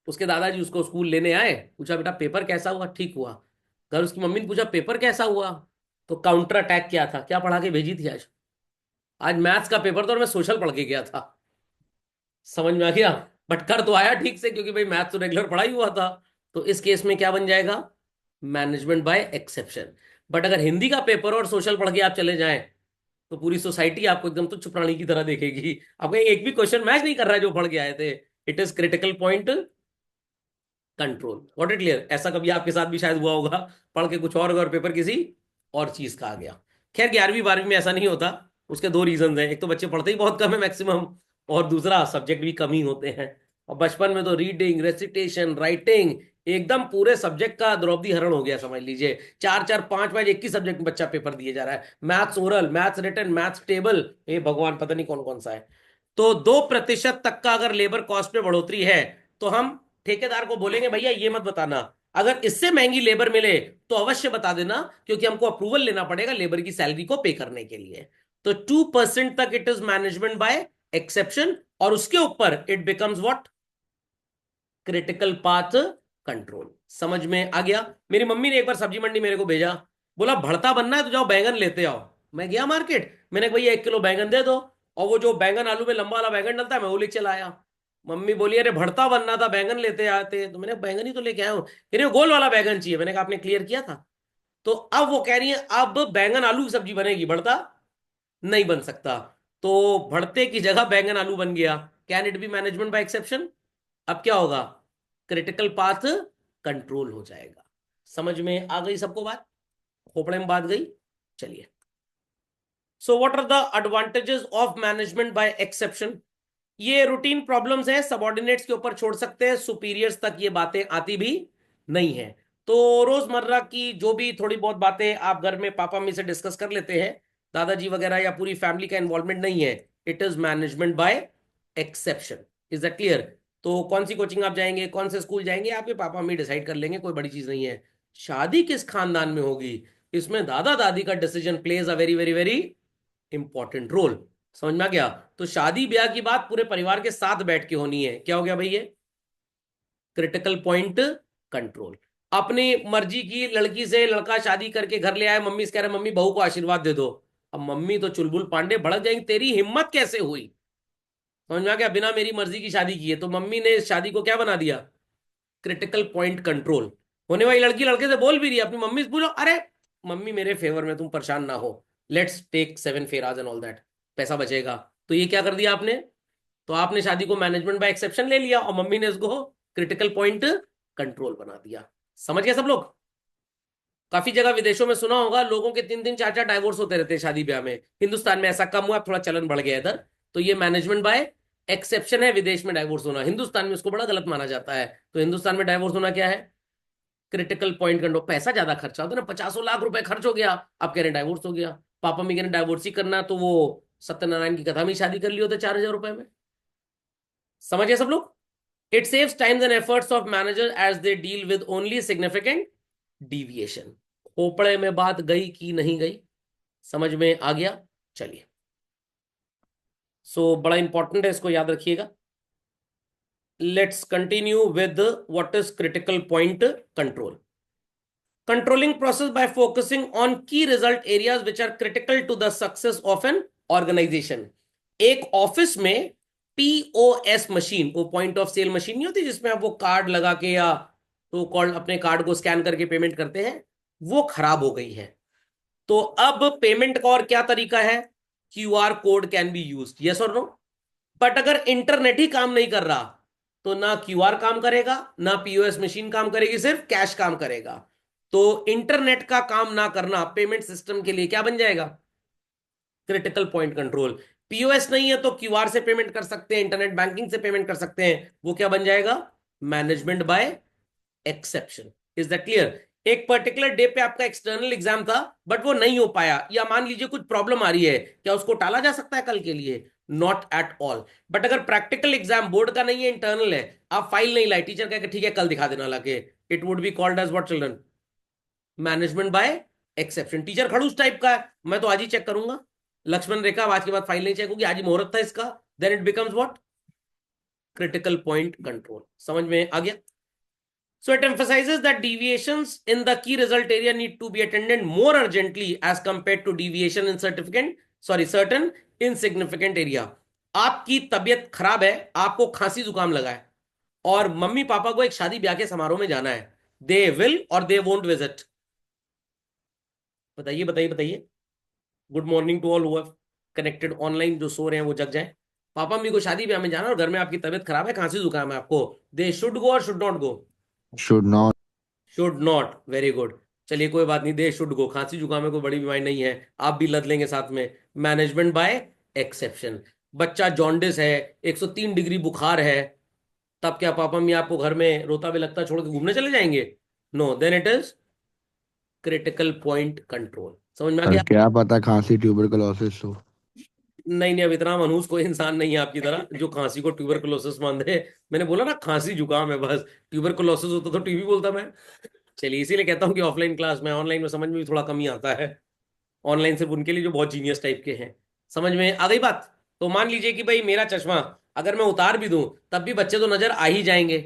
उसके दादाजी उसको स्कूल लेने आए, पूछा बेटा पेपर कैसा हुआ? ठीक हुआ। घर उसकी मम्मी ने पूछा पेपर कैसा हुआ? तो काउंटर अटैक क्या था, क्या पढ़ा के भेजी थी आज? आज मैथ्स का पेपर था और मैं सोशल पढ़ के गया था। समझ में आ गया? बट कर तो आया ठीक से, क्योंकि भाई मैथ्स तो रेगुलर पढ़ा ही हुआ था। तो इस केस में क्या बन जाएगा? Management by exception. बट अगर हिंदी का पेपर और सोशल पढ़ के आप चले जाएं, तो पूरी सोसाइटी आपको एकदम तुच्छ प्राणी की तरह देखेगी, आपको एक भी क्वेश्चन मैच नहीं कर रहा है जो पढ़ के आए थे। It is critical point control. What it clear? ऐसा कभी आपके साथ भी शायद हुआ होगा, पढ़ के कुछ और पेपर किसी और चीज का आ गया। खैर 11वीं 12वीं में ऐसा नहीं होता, उसके दो रीजन हैं, एक तो बच्चे पढ़ते ही बहुत कम है मैक्सिमम, और दूसरा सब्जेक्ट भी कम ही होते हैं। और बचपन में तो रीडिंग, रेसिटेशन, राइटिंग, एकदम पूरे सब्जेक्ट का द्रौपदी हरण हो गया समझ लीजिए। 4 4 5 5 एक ही सब्जेक्ट में बच्चा पेपर दिए जा रहा है, maths oral, maths written, maths table, ये भगवान पता नहीं कौन कौन सा है। तो 2% तक का अगर लेबर कॉस्ट में बढ़ोतरी है तो हम ठेकेदार को बोलेंगे भैया ये मत बताना, अगर इससे महंगी लेबर मिले तो अवश्य बता देना, क्योंकि हमको अप्रूवल लेना पड़ेगा लेबर की सैलरी को पे करने के लिए। तो 2% तक it is management by exception, और उसके ऊपर it becomes what, critical path control. समझ में आ गया? मेरी मम्मी ने एक बार सब्जी मंडी मेरे को भेजा, बोला भरता बनना है तो जाओ बैंगन लेते आओ। मैं गया मार्केट, मैंने कहा भैया 1 किलो बैंगन दे दो, और वो जो बैंगन आलू में लंबा वाला बैंगन डलता है मैं वो लेके चला आया। मम्मी बोली अरे भरता बनना था बैंगन लेते आते, तो मैंने बैंगन ही तो लेके आया हूँ, कह रही हो गोल वाला बैंगन चाहिए। मैंने कहा आपने क्लियर किया था। तो अब वो कह रही है अब बैंगन आलू की सब्जी बनेगी, भरता नहीं बन सकता। तो भरते की जगह बैंगन आलू बन गया। Can it be management by exception? अब क्या होगा, क्रिटिकल पाथ कंट्रोल हो जाएगा। समझ में आ गई सबको बात? खोपड़े में बात गई? चलिए, so what are the advantages of management by exception? ये रूटीन प्रॉब्लम्स है, सबऑर्डिनेट्स के ऊपर छोड़ सकते हैं, सुपीरियर्स तक ये बातें आती भी नहीं है। तो रोजमर्रा की जो भी थोड़ी बहुत बातें आप घर में पापा मम्मी से डिस्कस कर लेते हैं, दादाजी वगैरह या पूरी फैमिली का इन्वॉल्वमेंट नहीं है, it is management by exception. Is that clear? तो कौन सी कोचिंग आप जाएंगे, कौन से स्कूल जाएंगे, आपके पापा मम्मी डिसाइड कर लेंगे, कोई बड़ी चीज नहीं है। शादी किस खानदान में होगी, इसमें दादा दादी का decision plays a very very very important role. समझ में आ गया? तो शादी ब्याह की बात पूरे परिवार के साथ बैठ के होनी है। क्या हो गया भाई ये, क्रिटिकल पॉइंट कंट्रोल। अपनी मर्जी की लड़की से लड़का शादी करके घर ले आए, मम्मी से कह रहे मम्मी बहू को आशीर्वाद दे दो। अब मम्मी तो चुलबुल पांडे भड़क जाएंगी, तेरी हिम्मत कैसे हुई, समझ में आ गया, बिना मेरी मर्जी की शादी की है। तो मम्मी ने शादी को क्या बना दिया, क्रिटिकल पॉइंट कंट्रोल। होने वाली लड़की लड़के से बोल भी रही है, अपनी मम्मी से बोलो अरे मम्मी मेरे फेवर में, तुम परेशान ना हो, लेट्स टेक 7 फेराज एंड ऑल दैट, पैसा बचेगा। तो ये क्या कर दिया आपने, तो आपने शादी को मैनेजमेंट बाय एक्सेप्शन ले लिया और मम्मी ने इसको क्रिटिकल पॉइंट कंट्रोल बना दिया। समझ गए सब लोग? काफी जगह विदेशों में सुना होगा लोगों के 3 3 4 4 डाइवोर्स होते रहते हैं शादी ब्याह में। हिंदुस्तान में ऐसा कम हुआ, थोड़ा चलन बढ़ गया इधर। तो ये मैनेजमेंट बाय एक्सेप्शन है, विदेश में डाइवोर्स होना, हिंदुस्तान में इसको बड़ा गलत माना जाता है। तो हिंदुस्तान में डाइवोर्स होना क्या है, क्रिटिकल पॉइंट कंट्रोल। पैसा ज्यादा खर्चा होता है ना, 50 लाख रुपए खर्च हो गया, आप कह रहे हैं डाइवोर्स हो गया। पापा मम्मी कह रहे डाइवोर्स ही करना, तो वो सत्यनारायण की कथा में शादी कर ली होते 4,000 रुपए में। समझिए सब लोग? It saves times and efforts of manager as they deal with only significant deviation. खोपड़े में बात गई कि नहीं गई, समझ में आ गया? चलिए, बड़ा इंपॉर्टेंट है, इसको याद रखिएगा। Let's continue with what is critical point control. Controlling process by focusing on key result areas which are critical to the success of an organization। एक ऑफिस में पीओएस मशीन, वो पॉइंट ऑफ सेल मशीन नहीं होती जिसमें आप वो कार्ड लगा के या तो कॉल अपने कार्ड को स्कैन करके पेमेंट करते हैं, वो खराब हो गई है। तो अब पेमेंट का और क्या तरीका है, QR code can be use, yes और नो। बट अगर इंटरनेट ही काम नहीं कर रहा तो ना क्यूआर काम करेगा ना पीओएस मशीन काम करेगी, सिर्फ कैश काम करेगा। तो इंटरनेट का काम ना करना पेमेंट सिस्टम के लिए क्या बन जाएगा, क्रिटिकल पॉइंट कंट्रोल। पीओएस नहीं है तो क्यूआर से पेमेंट कर सकते हैं, इंटरनेट बैंकिंग से पेमेंट कर सकते हैं, वो क्या बन जाएगा, management by exception. Is that clear? एक पर्टिकुलर डे पे आपका एक्सटर्नल एग्जाम था बट वो नहीं हो पाया, या मान लीजिए कुछ प्रॉब्लम आ रही है, क्या उसको टाला जा सकता है कल के लिए, नॉट एट ऑल। बट अगर प्रैक्टिकल एग्जाम बोर्ड का नहीं है, इंटरनल है, आप फाइल नहीं लाए, टीचर कहे ठीक है कल दिखा देना लाके, it would be called as what children, management by exception. Teacher खड़ूस टाइप का है, मैं तो आज ही चेक करूंगा, लक्ष्मण रेखा आज के बाद फाइल नहीं चेक होगी, आज ही मुहूर्त था इसका, then it becomes what, critical point control. समझ में आ गया? So it emphasizes that deviations in the key result area need to be attended more urgently as compared to deviation in certain insignificant area। आपकी तबीयत खराब है, आपको खांसी जुकाम लगा है और मम्मी पापा को एक शादी ब्याह के समारोह में जाना है, दे विल और दे वोंट विजिट। बताइए बताइए बताइए। Good morning to all who have connected online, जो सो रहे हैं वो जग जाए। पापा मम्मी को शादी ब्याह में जाना और घर में आपकी तबीयत खराब है, खांसी जुकाम है आपको, दे शुड गो और should not go, Should not. Should not, very good. चलिए कोई बात नहीं, दे शुड गो, खांसी जुकाम में कोई बड़ी बीमारी नहीं है, आप भी लद लेंगे साथ में, मैनेजमेंट बाय एक्सेप्शन। बच्चा जॉन्डिस है, 103 डिग्री बुखार है, तब क्या पापा मम्मी आपको घर में रोता बिलखता छोड़ के घूमने चले जाएंगे? No, then it is critical point control. समझ में आ पर गया? क्या पता खांसी ट्यूबरकुलोसिस हो। नहीं नहीं, अब इतना मनहूस कोई इंसान नहीं है आपकी तरह जो खांसी को ट्यूबरकुलोसिस मान दे। मैंने बोला ना खांसी जुकाम है बस, ट्यूबरकुलोसिस होता तो टीबी बोलता मैं। चलिए, इसीलिए कहता हूँ कि ऑफलाइन क्लास में, ऑनलाइन में समझ में भी थोड़ा कम ही आता है। ऑनलाइन सिर्फ उनके लिए जो बहुत जीनियस टाइप के हैं। समझ में आ गई बात? तो मान लीजिए कि भाई मेरा चश्मा अगर मैं उतार भी दूं तब भी बच्चे तो नजर आ ही जाएंगे।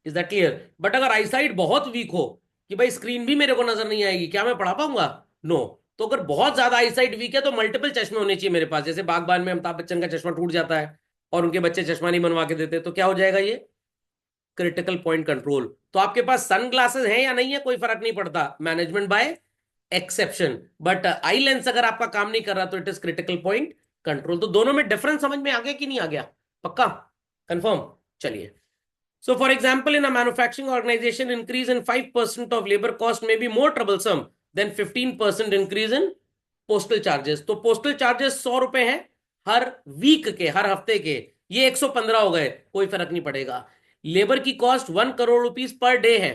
Is that clear? बट अगर आईसाइट बहुत वीक हो कि भाई स्क्रीन भी मेरे को नजर नहीं आएगी, क्या मैं पढ़ा पाऊंगा? नो। तो अगर बहुत ज्यादा आईसाइट वीक है तो मल्टीपल चश्मे होने चाहिए मेरे पास। जैसे बागबान में अमिताभ बच्चन का चश्मा टूट जाता है और उनके बच्चे चश्मा नहीं बनवा के देते, तो क्या हो जाएगा? ये क्रिटिकल पॉइंट कंट्रोल। तो आपके पास सन ग्लासेस हैं या नहीं है कोई फर्क नहीं पड़ता, management by exception. But eye lens अगर आपका काम नहीं कर रहा तो it is critical point control. तो दोनों में डिफरेंस समझ में आ गया कि नहीं आ गया? पक्का? कंफर्म? चलिए। So, for example, in a manufacturing organization, increase in 5% of labor cost may be more troublesome than 15% increase in postal charges. तो postal charges 100 रुपए हैं हर वीक के, हर हफ्ते के, ये 115 हो गए, कोई फर्क नहीं पड़ेगा। लेबर की cost 1 crore rupees per day है,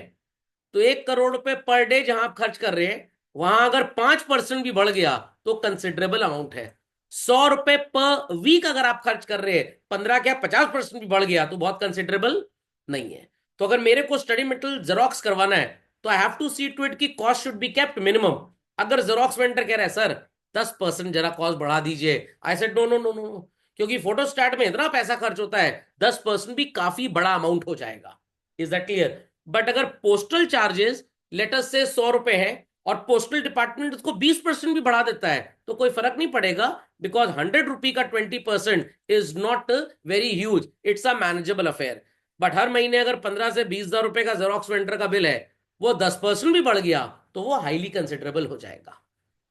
तो 1 करोड़ रुपए पर डे जहां आप खर्च कर रहे हैं, वहां अगर 5% भी बढ़ गया तो कंसिडरेबल अमाउंट है। 100 रुपए पर वीक अगर आप खर्च कर रहे हैं, 15 क्या 50% भी बढ़ गया तो बहुत कंसिडरेबल नहीं है। तो अगर मेरे को स्टडी मटेरियल जेरोक्स करवाना है तो I have to see to it की cost should be kept minimum. अगर जेरोक्स वेंडर कह रहा है सर 10% जरा कॉस्ट बढ़ा दीजिए, I said no no no no, क्योंकि फोटोस्टैट में इतना पैसा खर्च होता है, 10% भी काफी बड़ा अमाउंट हो जाएगा। Is that clear? बट अगर पोस्टल चार्जेस लेटर से 100 रुपए है और पोस्टल डिपार्टमेंट उसको 20% भी बढ़ा देता है तो कोई फर्क नहीं पड़ेगा, बिकॉज 100 रुपी का 20% is not very huge, it's a manageable affair. But हर महीने अगर 15 से 20 हजार रुपए का जेरोक्स वेंडर का बिल है, वो 10% भी बढ़ गया तो वो हाईली कंसिडरेबल हो जाएगा।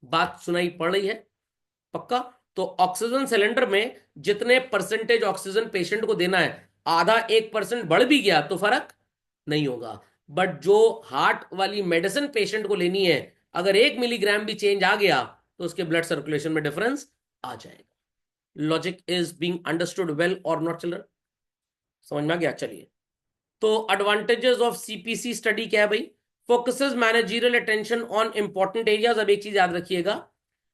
बात सुनाई पड़ रही है? पक्का? तो ऑक्सीजन सिलेंडर में जितने परसेंटेज ऑक्सीजन पेशेंट को देना है, आधा 1% बढ़ भी गया तो फर्क नहीं होगा। बट जो हार्ट वाली मेडिसिन पेशेंट को लेनी है, अगर 1 मिलीग्राम भी चेंज आ गया तो उसके ब्लड सर्कुलेशन में डिफरेंस आ जाएगा। Logic is being understood well और नॉट चिल्ड्रन? समझ में आ गया? चलिए। तो एडवांटेजेस ऑफ सीपीसी स्टडी क्या है भाई? Focuses managerial attention on important areas. अब एक चीज याद रखिएगा,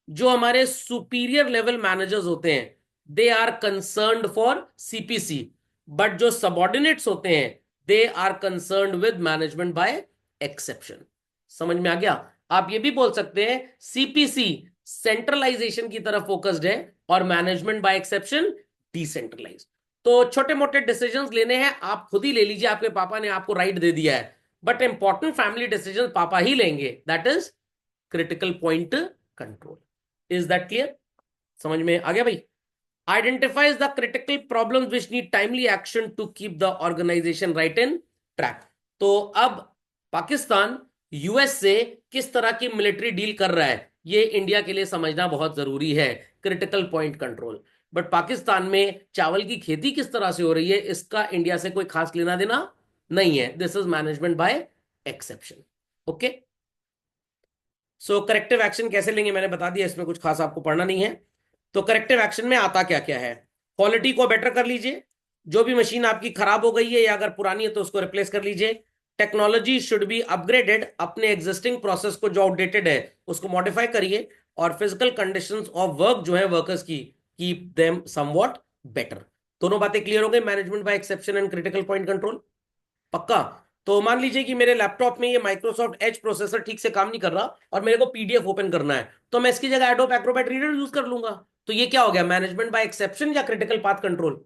जो हमारे सुपीरियर लेवल मैनेजर्स होते हैं they are concerned for CPC, but जो सबऑर्डिनेट्स होते हैं they are concerned with management by exception. समझ में आ गया? आप ये भी बोल सकते हैं सीपीसी सेंट्रलाइजेशन की तरफ फोकस्ड है और मैनेजमेंट बाय एक्सेप्शन डिसेंट्रलाइज। तो छोटे मोटे डिसीजंस लेने हैं आप खुद ही ले लीजिए, आपके पापा ने आपको राइट दे दिया है, बट इंपॉर्टेंट फैमिली डिसीजन पापा ही लेंगे, that is critical point control. Is that clear? समझ में आ गया भाई? Identifies the critical problems which need timely action to keep the organisation right in track. तो अब पाकिस्तान यूएस से किस तरह की मिलिट्री डील कर रहा है, ये इंडिया के लिए समझना बहुत जरूरी है। Critical point control. But Pakistan में चावल की खेती किस तरह से हो रही है, इसका इंडिया से कोई खास लेना देना नहीं है। This is management by exception. Okay. So corrective action कैसे लेंगे मैंने बता दिया, इसमें कुछ खास आपको पढ़ना नहीं है। तो करेक्टिव एक्शन में आता क्या क्या है? क्वालिटी को बेटर कर लीजिए, जो भी मशीन आपकी खराब हो गई है या अगर पुरानी है तो उसको रिप्लेस कर लीजिए। टेक्नोलॉजी शुड बी अपग्रेडेड, अपने एग्जिस्टिंग प्रोसेस को जो आउटडेटेड है उसको मॉडिफाई करिए। और फिजिकल कंडीशंस ऑफ वर्क जो है वर्कर्स की, कीप देम समवॉट बेटर। दोनों बातें क्लियर हो गई, management by exception and critical point control. पक्का? तो मान लीजिए कि मेरे लैपटॉप में ये माइक्रोसॉफ्ट एज प्रोसेसर ठीक से काम नहीं कर रहा और मेरे को पीडीएफ ओपन करना है, तो मैं इसकी जगह एडोब एक्रोबैट रीडर यूज कर लूंगा। तो ये क्या हो गया, मैनेजमेंट बाय एक्सेप्शन या critical path control?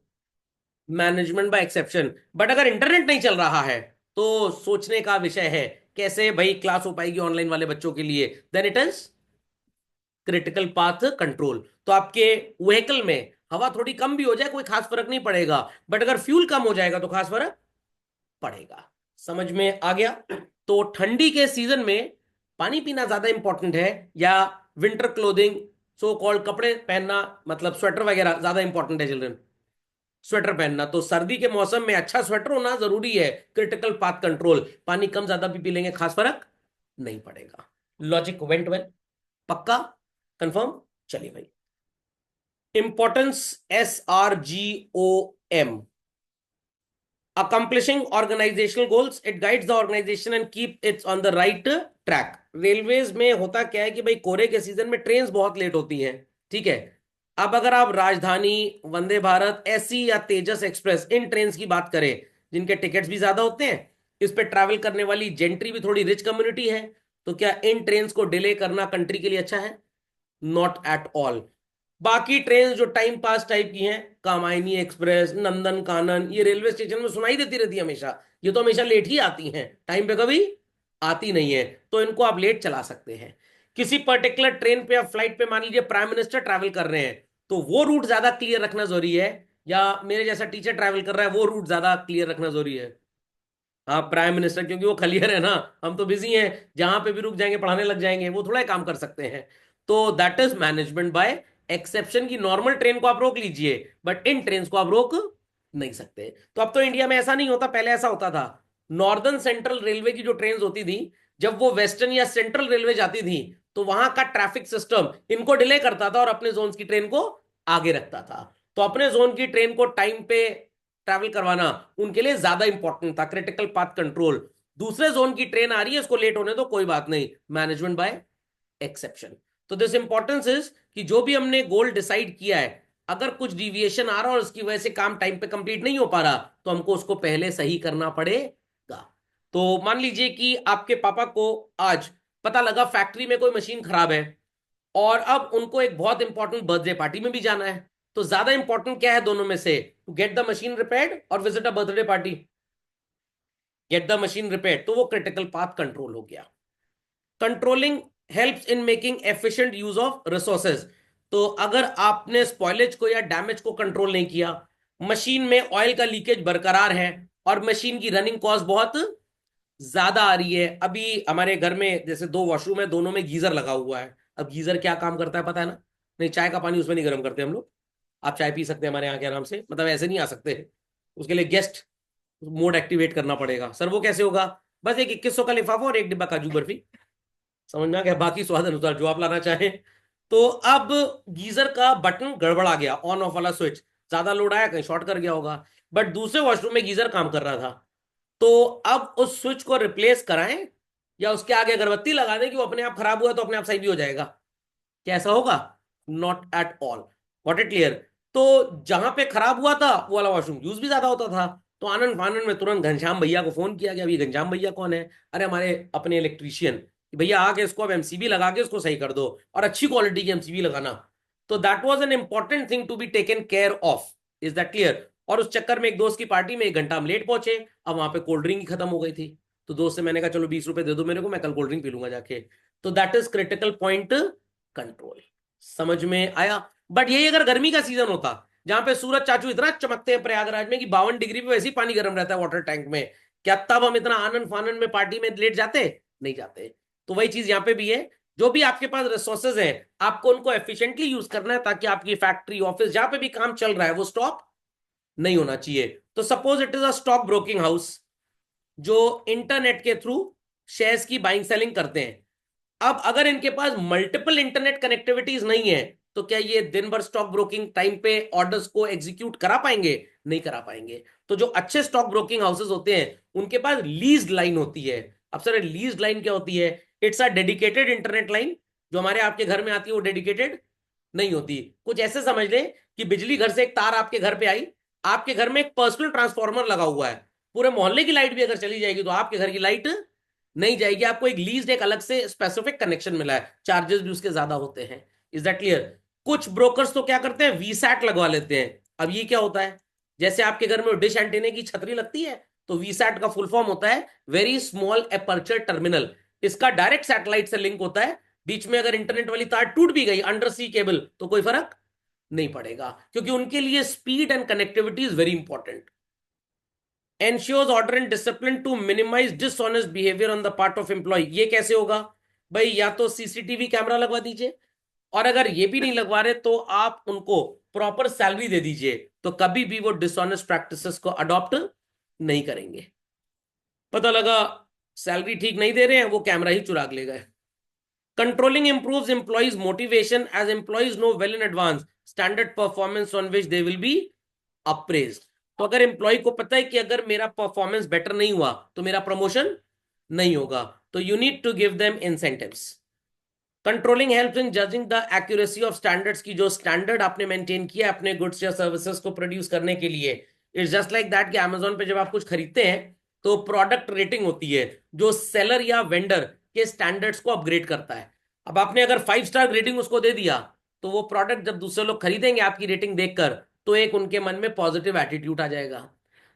Management by exception. But अगर इंटरनेट नहीं चल रहा है तो सोचने का विषय है, कैसे भाई क्लास हो पाएगी ऑनलाइन वाले बच्चों के लिए, then it is critical path control. तो आपके व्हीकल में हवा थोड़ी कम भी हो जाए कोई खास फर्क नहीं पड़ेगा, बट अगर फ्यूल कम हो जाएगा तो खास फर्क पड़ेगा। समझ में आ गया? तो ठंडी के सीजन में पानी पीना ज्यादा इंपॉर्टेंट है या विंटर क्लोथिंग, सो कॉल्ड कपड़े पहनना, मतलब स्वेटर वगैरह ज्यादा इंपॉर्टेंट है चिल्ड्रन? स्वेटर पहनना। तो सर्दी के मौसम में अच्छा स्वेटर होना जरूरी है। क्रिटिकल पाथ कंट्रोल, पानी कम ज्यादा भी पी लेंगे खास फर्क नहीं पड़ेगा। Logic went well? पक्का? कंफर्म? चलिए भाई। Importance, SRGOM। accomplishing organizational goals, it guides the organization and keep it on the right track. Railways में होता क्या है कि भाई कोरे के सीजन में ट्रेन्स बहुत लेट होती हैं, ठीक है। अब अगर आप राजधानी, वंदे भारत, एसी या तेजस एक्सप्रेस, इन ट्रेन्स की बात करें जिनके टिकट्स भी ज्यादा होते हैं, इस पे ट्रैवल करने वाली जेंट्री भी थोड़ी रिच कम्युनिटी है, तो क्या इन ट्रेन्स को डिले करना कंट्री के लिए अच्छा है? Not at all. बाकी ट्रेन जो टाइम पास टाइप की हैं, कामायनी एक्सप्रेस, नंदन कानन, ये रेलवे स्टेशन में सुनाई देती रहती है हमेशा, ये तो हमेशा लेट ही आती हैं, टाइम पे कभी आती नहीं है, तो इनको आप लेट चला सकते हैं। किसी पर्टिकुलर ट्रेन पे या फ्लाइट पे मान लीजिए प्राइम मिनिस्टर ट्रैवल कर रहे हैं, तो वो रूट ज्यादा क्लियर रखना जरूरी है, या मेरे जैसा टीचर ट्रैवल कर रहा है वो रूट ज्यादा क्लियर रखना जरूरी है? हाँ, प्राइम मिनिस्टर, क्योंकि वो क्लियर है ना, हम तो बिजी हैं, जहां पे भी रुक जाएंगे पढ़ाने लग जाएंगे, वो थोड़ा ही काम कर सकते हैं। तो that is management by exception की नॉर्मल ट्रेन को आप रोक लीजिए, बट इन ट्रेन को आप रोक नहीं सकते। तो अब तो इंडिया में ऐसा नहीं होता, पहले ऐसा होता था। नॉर्दर्न सेंट्रल रेलवे की जो ट्रेन होती थी, जब वो वेस्टर्न या सेंट्रल रेलवे जाती थी, तो वहां का ट्रैफिक सिस्टम इनको डिले करता था और अपने जोन की ट्रेन को आगे रखता था। तो अपने जोन की ट्रेन को टाइम पे ट्रैवल करवाना उनके लिए ज्यादा इंपॉर्टेंट था, क्रिटिकल पाथ कंट्रोल। दूसरे जोन की ट्रेन आ रही है, इसको लेट होने तो कोई बात नहीं, मैनेजमेंट बाय एक्सेप्शन। तो दिस इंपॉर्टेंस इज कि जो भी हमने गोल डिसाइड किया है, अगर कुछ डिविएशन आ रहा है और उसकी वजह से काम टाइम पे कंप्लीट नहीं हो पा रहा, तो हमको उसको पहले सही करना पड़ेगा। तो मान लीजिए कि आपके पापा को आज पता लगा फैक्ट्री में कोई मशीन खराब है, और अब उनको एक बहुत इंपॉर्टेंट बर्थडे पार्टी में भी जाना है। तो ज्यादा इंपॉर्टेंट क्या है दोनों में से? To get the machine repaired और visit a birthday party? Get the machine repaired, तो वो क्रिटिकल पाथ कंट्रोल हो गया। Controlling helps in making efficient use of resources. तो अगर आपने स्पॉइलेज को या डैमेज को कंट्रोल नहीं किया, मशीन में ऑयल का लीकेज बरकरार है और मशीन की रनिंग कॉस्ट बहुत ज्यादा आ रही है। अभी हमारे घर में जैसे दो वॉशरूम है, दोनों में गीजर लगा हुआ है। अब गीजर क्या काम करता है पता है ना? नहीं, चाय का पानी उसमें नहीं गर्म करते हम लोग। आप चाय पी सकते हैं हमारे यहाँ के आराम से, मतलब ऐसे नहीं आ सकते, उसके लिए गेस्ट मोड एक्टिवेट करना पड़ेगा। सर वो कैसे होगा? बस एक 2100 का लिफाफा और एक डिब्बा काजू बर्फी, समझ में आ गया? बाकी स्वाद अनुसार जो आप लाना चाहें। तो अब गीजर का बटन गड़बड़ा गया, ऑन ऑफ वाला स्विच, ज्यादा लोड आया, कहीं शॉर्ट कर गया होगा, बट दूसरे वॉशरूम में गीजर काम कर रहा था। तो अब उस स्विच को रिप्लेस कराएं या उसके आगे अगरबत्ती लगा दें कि वो अपने आप खराब हुआ तो अपने आप सही भी हो जाएगा? क्या ऐसा होगा? Not at all. What it clear? तो जहां पे खराब हुआ था वो वाला वॉशरूम यूज भी ज्यादा होता था, तो आनंद फानंद में तुरंत घनश्याम भैया को फोन किया गया। अभी घनश्याम भैया कौन है? अरे हमारे अपने इलेक्ट्रीशियन, भैया आके इसको अब एमसीबी लगा के इसको सही कर दो, और अच्छी क्वालिटी की एमसीबी लगाना। तो that was an important thing to be taken care of. Is that clear? और उस चक्कर में एक दोस्त की पार्टी में 1 घंटा हम लेट पहुंचे, अब वहां पे कोल्ड ड्रिंक ही खत्म हो गई थी। तो दोस्त से मैंने कहा चलो 20 रुपए दे दो मेरे को, मैं कल कोल्ड ड्रिंक पी लूंगा जाके। तो that is critical point control. समझ में आया? बट यही अगर गर्मी का सीजन होता, जहां पे सूरज चाचू इतना चमकते हैं प्रयागराज में कि 52 डिग्री पे वैसे ही पानी गर्म रहता है वाटर टैंक में, क्या तब हम इतना आनंद फानंद में पार्टी में लेट जाते? नहीं जाते। तो वही चीज यहाँ पे भी है, जो भी आपके पास रिसोर्सेज हैं, आपको उनको एफिशिएंटली यूज करना है, ताकि आपकी फैक्ट्री, ऑफिस, जहां पे भी काम चल रहा है, वो स्टॉप नहीं होना चाहिए। तो suppose it is a stock broking house जो इंटरनेट के थ्रू शेयर्स की बाइंग सेलिंग करते हैं। अब अगर इनके पास मल्टीपल इंटरनेट कनेक्टिविटीज नहीं है, तो क्या ये दिन भर स्टॉक ब्रोकिंग टाइम पे ऑर्डर्स को एग्जीक्यूट करा पाएंगे? नहीं करा पाएंगे। तो जो अच्छे स्टॉक ब्रोकिंग हाउसेस होते हैं, उनके पास लीज्ड लाइन होती है। अब सर लीज्ड लाइन क्या होती है? It's a dedicated internet line. जो हमारे आपके घर में आती है वो डेडिकेटेड नहीं होती। कुछ ऐसे समझ लें कि बिजली घर से एक तार आपके घर पे आई, आपके घर में एक पर्सनल ट्रांसफार्मर लगा हुआ है, पूरे मोहल्ले की लाइट भी अगर चली जाएगी तो आपके घर की लाइट नहीं जाएगी। आपको एक लीज, एक अलग से स्पेसिफिक कनेक्शन मिला है, चार्जेस भी उसके ज्यादा होते हैं। Is that clear? कुछ ब्रोकर्स तो क्या करते हैं, वीसैट लगवा लेते हैं। अब ये क्या होता है? जैसे आपके घर में डिश एंटीने की छतरी लगती है, तो वीसैट का फुल फॉर्म होता है वेरी स्मॉल अपर्चर टर्मिनल। इसका डायरेक्ट सैटेलाइट से लिंक होता है, बीच में अगर इंटरनेट वाली तार टूट भी गई अंडर सी केबल, तो कोई फर्क नहीं पड़ेगा, क्योंकि उनके लिए speed and connectivity is very important. Ensures order and discipline to minimise dishonest behaviour on the part of employ. ये कैसे होगा भाई? या तो सीसीटीवी कैमरा लगवा दीजिए, और अगर ये भी नहीं लगवा रहे तो आप उनको प्रॉपर सैलरी दे दीजिए, तो कभी भी वो डिसऑनेस्ट प्रैक्टिसेस को अडॉप्ट नहीं करेंगे। पता लगा सैलरी ठीक नहीं दे रहे हैं, वो कैमरा ही चुरा ले गए। Controlling improves employees motivation as employees know well in advance standard performance on which they will be appraised. तो अगर एम्प्लॉय को पता है कि अगर मेरा परफॉर्मेंस बेटर नहीं हुआ तो मेरा प्रमोशन नहीं होगा, तो you need to give them incentives. Controlling helps in judging the accuracy of standards की जो स्टैंडर्ड आपने मेंटेन किया अपने गुड्स या सर्विसेज को प्रोड्यूस करने के लिए। इट्स जस्ट लाइक दैट कि अमेजोन पे जब आप कुछ खरीदते हैं तो प्रोडक्ट रेटिंग होती है जो सेलर या वेंडर के स्टैंडर्ड्स को अपग्रेड करता है। अब आपने अगर 5 स्टार रेटिंग उसको दे दिया तो वो प्रोडक्ट जब दूसरे लोग खरीदेंगे आपकी रेटिंग देखकर तो एक उनके मन में पॉजिटिव एटीट्यूड आ जाएगा।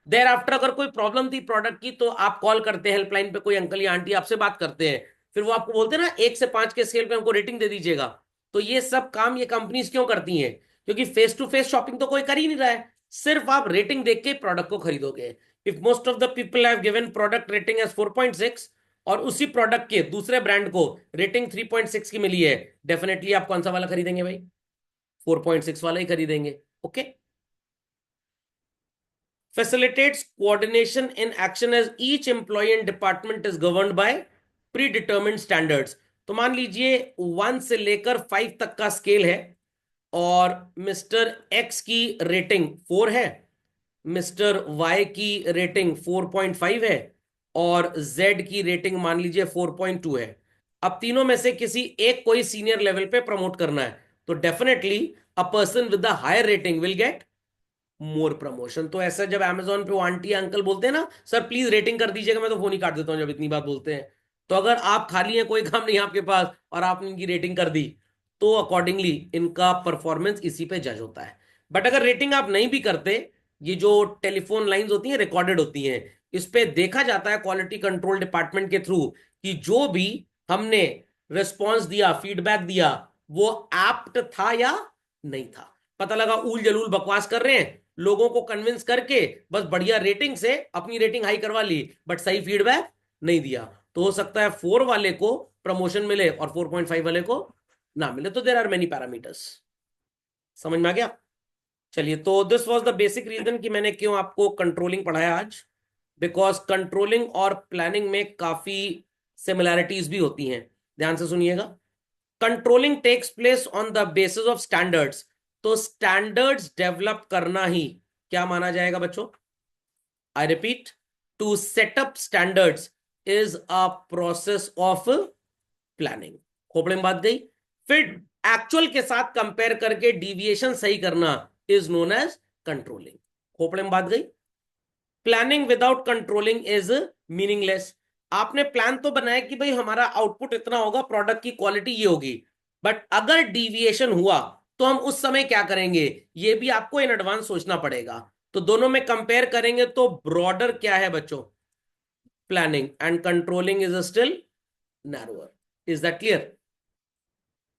देर आफ्टर अगर कोई प्रॉब्लम थी प्रोडक्ट की तो आप कॉल करते हैं हेल्पलाइन पे, कोई अंकल या आंटी आपसे बात करते हैं, फिर वो आपको बोलते हैं ना 1 से 5 के स्केल पे हमको रेटिंग दे दीजिएगा। तो ये सब काम ये कंपनीज क्यों करती हैं? क्योंकि फेस टू फेस शॉपिंग तो कोई कर ही नहीं रहा है, सिर्फ आप रेटिंग देख के प्रोडक्ट को खरीदोगे। If most of the people have given product rating as 4.6 और उसी प्रोडक्ट के दूसरे ब्रांड को रेटिंग 3.6 की मिली है, डेफिनेटली आप कौन सा वाला खरीदेंगे भाई? 4.6 वाला ही खरीदेंगे। Okay. facilitates coordination in action as each employee and department is governed by predetermined standards। तो मान लीजिए 1 से लेकर 5 तक का स्केल है और मिस्टर एक्स की रेटिंग 4 है, मिस्टर वाई की रेटिंग 4.5 है और जेड की रेटिंग मान लीजिए 4.2 है। अब तीनों में से किसी एक को ही सीनियर लेवल पे प्रमोट करना है, तो definitely a person with the higher rating will get more promotion. तो ऐसा जब अमेजोन पे वो आंटी अंकल बोलते हैं ना सर प्लीज रेटिंग कर दीजिएगा, मैं तो फोन ही काट देता हूं जब इतनी बात बोलते हैं। तो अगर आप खाली हैं, कोई काम नहीं है आपके पास और आपने इनकी रेटिंग कर दी तो अकॉर्डिंगली इनका परफॉर्मेंस इसी पे जज होता है। बट अगर रेटिंग आप नहीं भी करते, ये जो टेलीफोन लाइंस होती हैं रिकॉर्डेड होती हैं, इस पे देखा जाता है क्वालिटी कंट्रोल डिपार्टमेंट के थ्रू कि जो भी हमने रिस्पॉन्स दिया फीडबैक दिया वो एप्ट था या नहीं था। पता लगा ऊल जलूल बकवास कर रहे हैं, लोगों को कन्विंस करके बस बढ़िया रेटिंग से अपनी रेटिंग हाई करवा ली बट सही फीडबैक नहीं दिया, तो हो सकता है 4 वाले को प्रमोशन मिले और 4.5 वाले को ना मिले। तो देर आर मेनी पैरामीटर्स। समझ में आ गया? चलिए, तो this was the basic reason कि मैंने क्यों आपको कंट्रोलिंग पढ़ाया आज, बिकॉज कंट्रोलिंग और प्लानिंग में काफी सिमिलैरिटीज भी होती हैं। ध्यान से सुनिएगा। Controlling takes place on the basis of standards. तो स्टैंडर्ड्स डेवलप करना ही क्या माना जाएगा बच्चों? I repeat, to setup standards is a process of planning. खोपड़े में बात गई। फिर एक्चुअल के साथ कंपेयर करके डिविएशन सही करना इज नोन एज कंट्रोलिंग। खोपड़े में बात गई। Planning without controlling is meaningless. आपने प्लान तो बनाया कि भाई हमारा आउटपुट इतना होगा, प्रोडक्ट की क्वालिटी ये होगी, बट अगर डिविएशन हुआ तो हम उस समय क्या करेंगे ये भी आपको इन एडवांस सोचना पड़ेगा। तो दोनों में कंपेयर करेंगे तो ब्रॉडर क्या है बच्चों? Planning, and controlling is still narrower. Is that clear?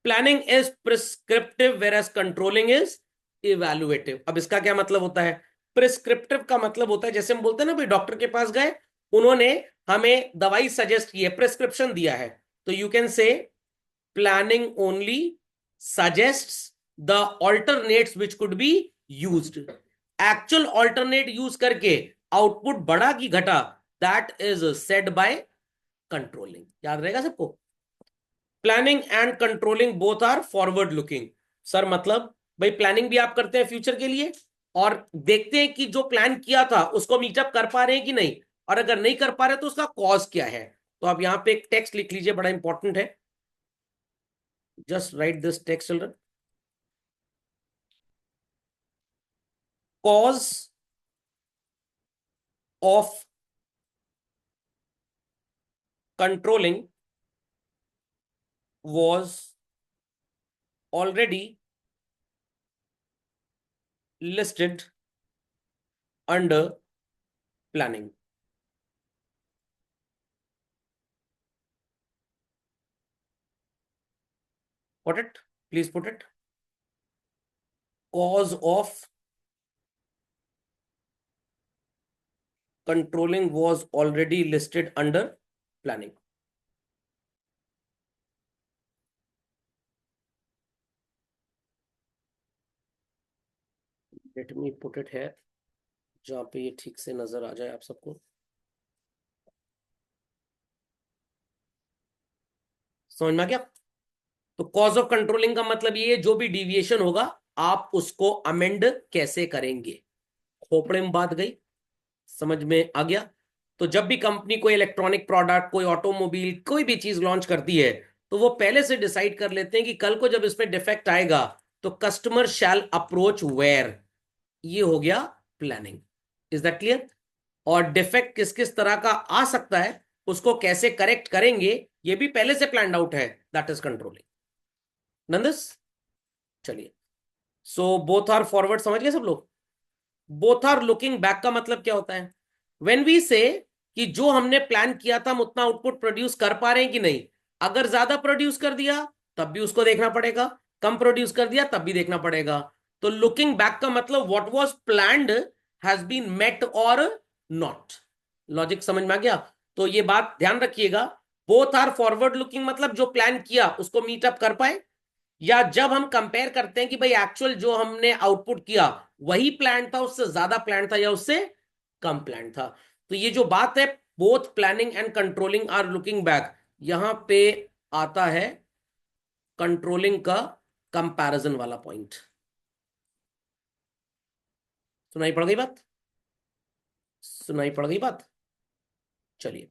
Planning is prescriptive whereas controlling is evaluative. अब इसका क्या मतलब होता है? प्रिस्क्रिप्टिव का मतलब होता है जैसे हम बोलते हैं ना भाई डॉक्टर के पास गए, उन्होंने हमें दवाई सजेस्ट की है, प्रिस्क्रिप्शन दिया है, तो you can say planning only suggests the alternates which could be used. Actual alternate use करके आउटपुट बढ़ा कि घटा, that is said by controlling. याद रहेगा सबको? Planning and controlling both are forward looking. Sir मतलब भाई प्लानिंग भी आप करते हैं फ्यूचर के लिए और देखते हैं कि जो प्लान किया था उसको मीटअप कर पा रहे हैं कि नहीं, और अगर नहीं कर पा रहे तो उसका कॉज क्या है। तो आप यहां पे एक टेक्स्ट लिख लीजिए, बड़ा इंपॉर्टेंट है। Just right this text children. Cause of controlling was already listed under planning. Put it, please put it. Cause of controlling was already listed under planning. Let me put it here, जहां पे ये ठीक से नजर आ जाए आप सबको। समझ में आ गया? तो कॉज ऑफ कंट्रोलिंग का मतलब ये है जो भी डिविएशन होगा आप उसको अमेंड कैसे करेंगे। खोपड़े में बात गई, समझ में आ गया। तो जब भी कंपनी कोई इलेक्ट्रॉनिक प्रोडक्ट, कोई ऑटोमोबाइल, कोई भी चीज लॉन्च करती है, तो वो पहले से डिसाइड कर लेते हैं कि कल को जब इसमें डिफेक्ट आएगा तो कस्टमर शैल अप्रोच वेयर। ये हो गया प्लानिंग। Is that clear? और डिफेक्ट किस किस तरह का आ सकता है, उसको कैसे करेक्ट करेंगे, ये भी पहले से प्लान आउट है। That is controlling. नंदस, चलिए। सो बोथ आर फॉरवर्ड, समझ गए सब लोग? बोथ आर लुकिंग बैक का मतलब क्या होता है? व्हेन वी से कि जो हमने प्लान किया था हम उतना आउटपुट प्रोड्यूस कर पा रहे हैं कि नहीं। अगर ज्यादा प्रोड्यूस कर दिया तब भी उसको देखना पड़ेगा, कम प्रोड्यूस कर दिया तब भी देखना पड़ेगा। तो लुकिंग बैक का मतलब what was planned has been met और नॉट। लॉजिक समझ में आ गया? तो ये बात ध्यान रखिएगा, बोथ आर फॉरवर्ड लुकिंग मतलब जो प्लान किया उसको मीट अप कर पाए, या जब हम कंपेयर करते हैं कि भाई एक्चुअल जो हमने आउटपुट किया वही प्लान था, उससे ज्यादा प्लान था या उससे कम प्लान था। तो ये जो बात है both planning and controlling are looking back, यहां पे आता है कंट्रोलिंग का कंपैरिजन वाला पॉइंट। सुनाई पड़ गई बात? सुनाई पड़ गई बात? चलिए।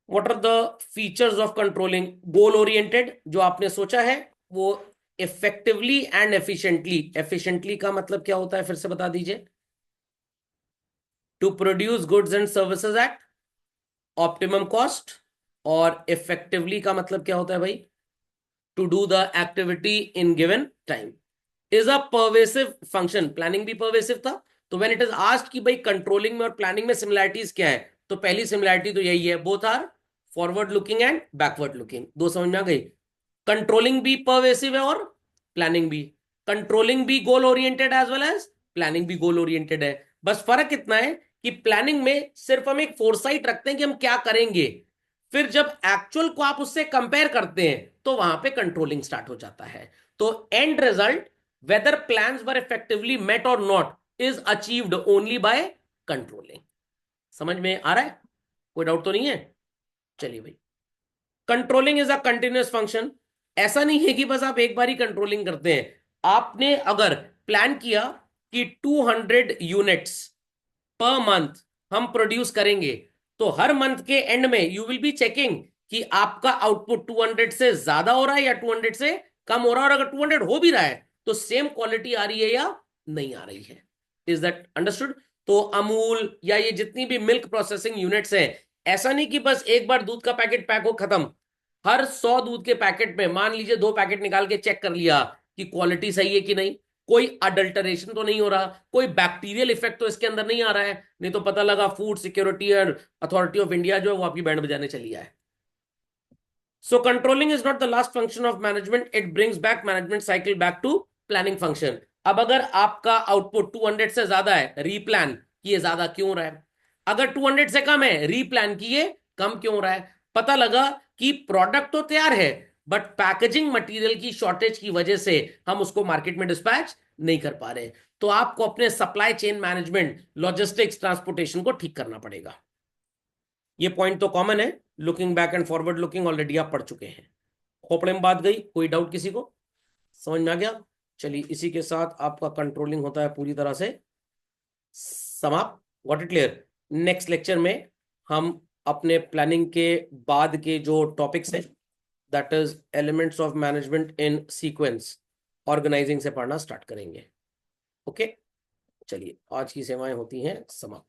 What are the features of controlling? Goal oriented, जो आपने सोचा है वो इफेक्टिवली एंड एफिशिएंटली। एफिशिएंटली का मतलब क्या होता है, फिर से बता दीजिए? To produce goods and services at optimum cost. और इफेक्टिवली का मतलब क्या होता है भाई? To do the activity in given time. Is a pervasive function. Planning भी परवेसिव था। तो व्हेन इट इज आस्क्ड कि भाई कंट्रोलिंग में और प्लानिंग में सिमिलैरिटीज क्या है, तो पहली सिमिलैरिटी तो यही है, both are forward looking and backward looking. दो समझ में आ गई? कंट्रोलिंग भी परवेसिव है और प्लानिंग भी। कंट्रोलिंग भी goal oriented as well as planning भी गोल ओरिएंटेड है। बस फर्क इतना है कि प्लानिंग में सिर्फ हम एक फोरसाइट रखते हैं कि हम क्या करेंगे, फिर जब एक्चुअल को आप उससे कंपेयर करते हैं तो वहां पे कंट्रोलिंग स्टार्ट हो जाता है। तो end result, whether plans were effectively met और not, is achieved only by controlling. समझ में आ रहा है? कोई डाउट तो नहीं है? चलिए भाई। Controlling is a continuous function. ऐसा नहीं है कि बस आप एक बार ही कंट्रोलिंग करते हैं। आपने अगर प्लान किया कि 200 यूनिट्स पर मंथ हम प्रोड्यूस करेंगे, तो हर मंथ के एंड में यू विल बी चेकिंग कि आपका आउटपुट 200 से ज्यादा हो रहा है या 200 से कम हो रहा है। और अगर 200 हो भी रहा है तो सेम क्वालिटी आ रही है या नहीं आ रही है। Is that understood? तो अमूल या ये जितनी भी मिल्क प्रोसेसिंग यूनिट्स हैं, ऐसा नहीं कि बस एक बार दूध का पैकेट पैक हो खत्म। हर 100 दूध के पैकेट में मान लीजिए 2 पैकेट निकाल के चेक कर लिया कि क्वालिटी सही है कि नहीं, कोई अडल्टरेशन तो नहीं हो रहा, कोई बैक्टीरियल इफेक्ट तो इसके अंदर नहीं आ रहा है। नहीं तो पता लगा फूड सिक्योरिटी और अथॉरिटी ऑफ इंडिया जो है वो आपकी बैंड बजाने चली है। So controlling is not the last function of management, it brings back management cycle back to planning function. अब अगर आपका आउटपुट 200 से ज्यादा है, रीप्लान किए ज्यादा क्यों हो रहा है? अगर 200 से कम है, रीप्लान किए कम क्यों हो रहा है? पता लगा कि प्रोडक्ट तो तैयार है बट पैकेजिंग मटेरियल की शॉर्टेज की वजह से हम उसको मार्केट में डिस्पैच नहीं कर पा रहे। तो आपको अपने supply chain management, logistics, transportation को ठीक करना पड़ेगा। ये पॉइंट तो कॉमन है, looking back and forward looking already आप पढ़ चुके हैं। खोपड़े में बात गई? कोई डाउट किसी को? समझ में आ गया? चलिए, इसी के साथ आपका कंट्रोलिंग होता है पूरी तरह से समाप्त। Got it clear? Next lecture में हम अपने प्लानिंग के बाद के जो टॉपिक्स हैं, that is elements of management in sequence, organising से पढ़ना स्टार्ट करेंगे। ओके, चलिए आज की सेवाएं होती हैं समाप्त।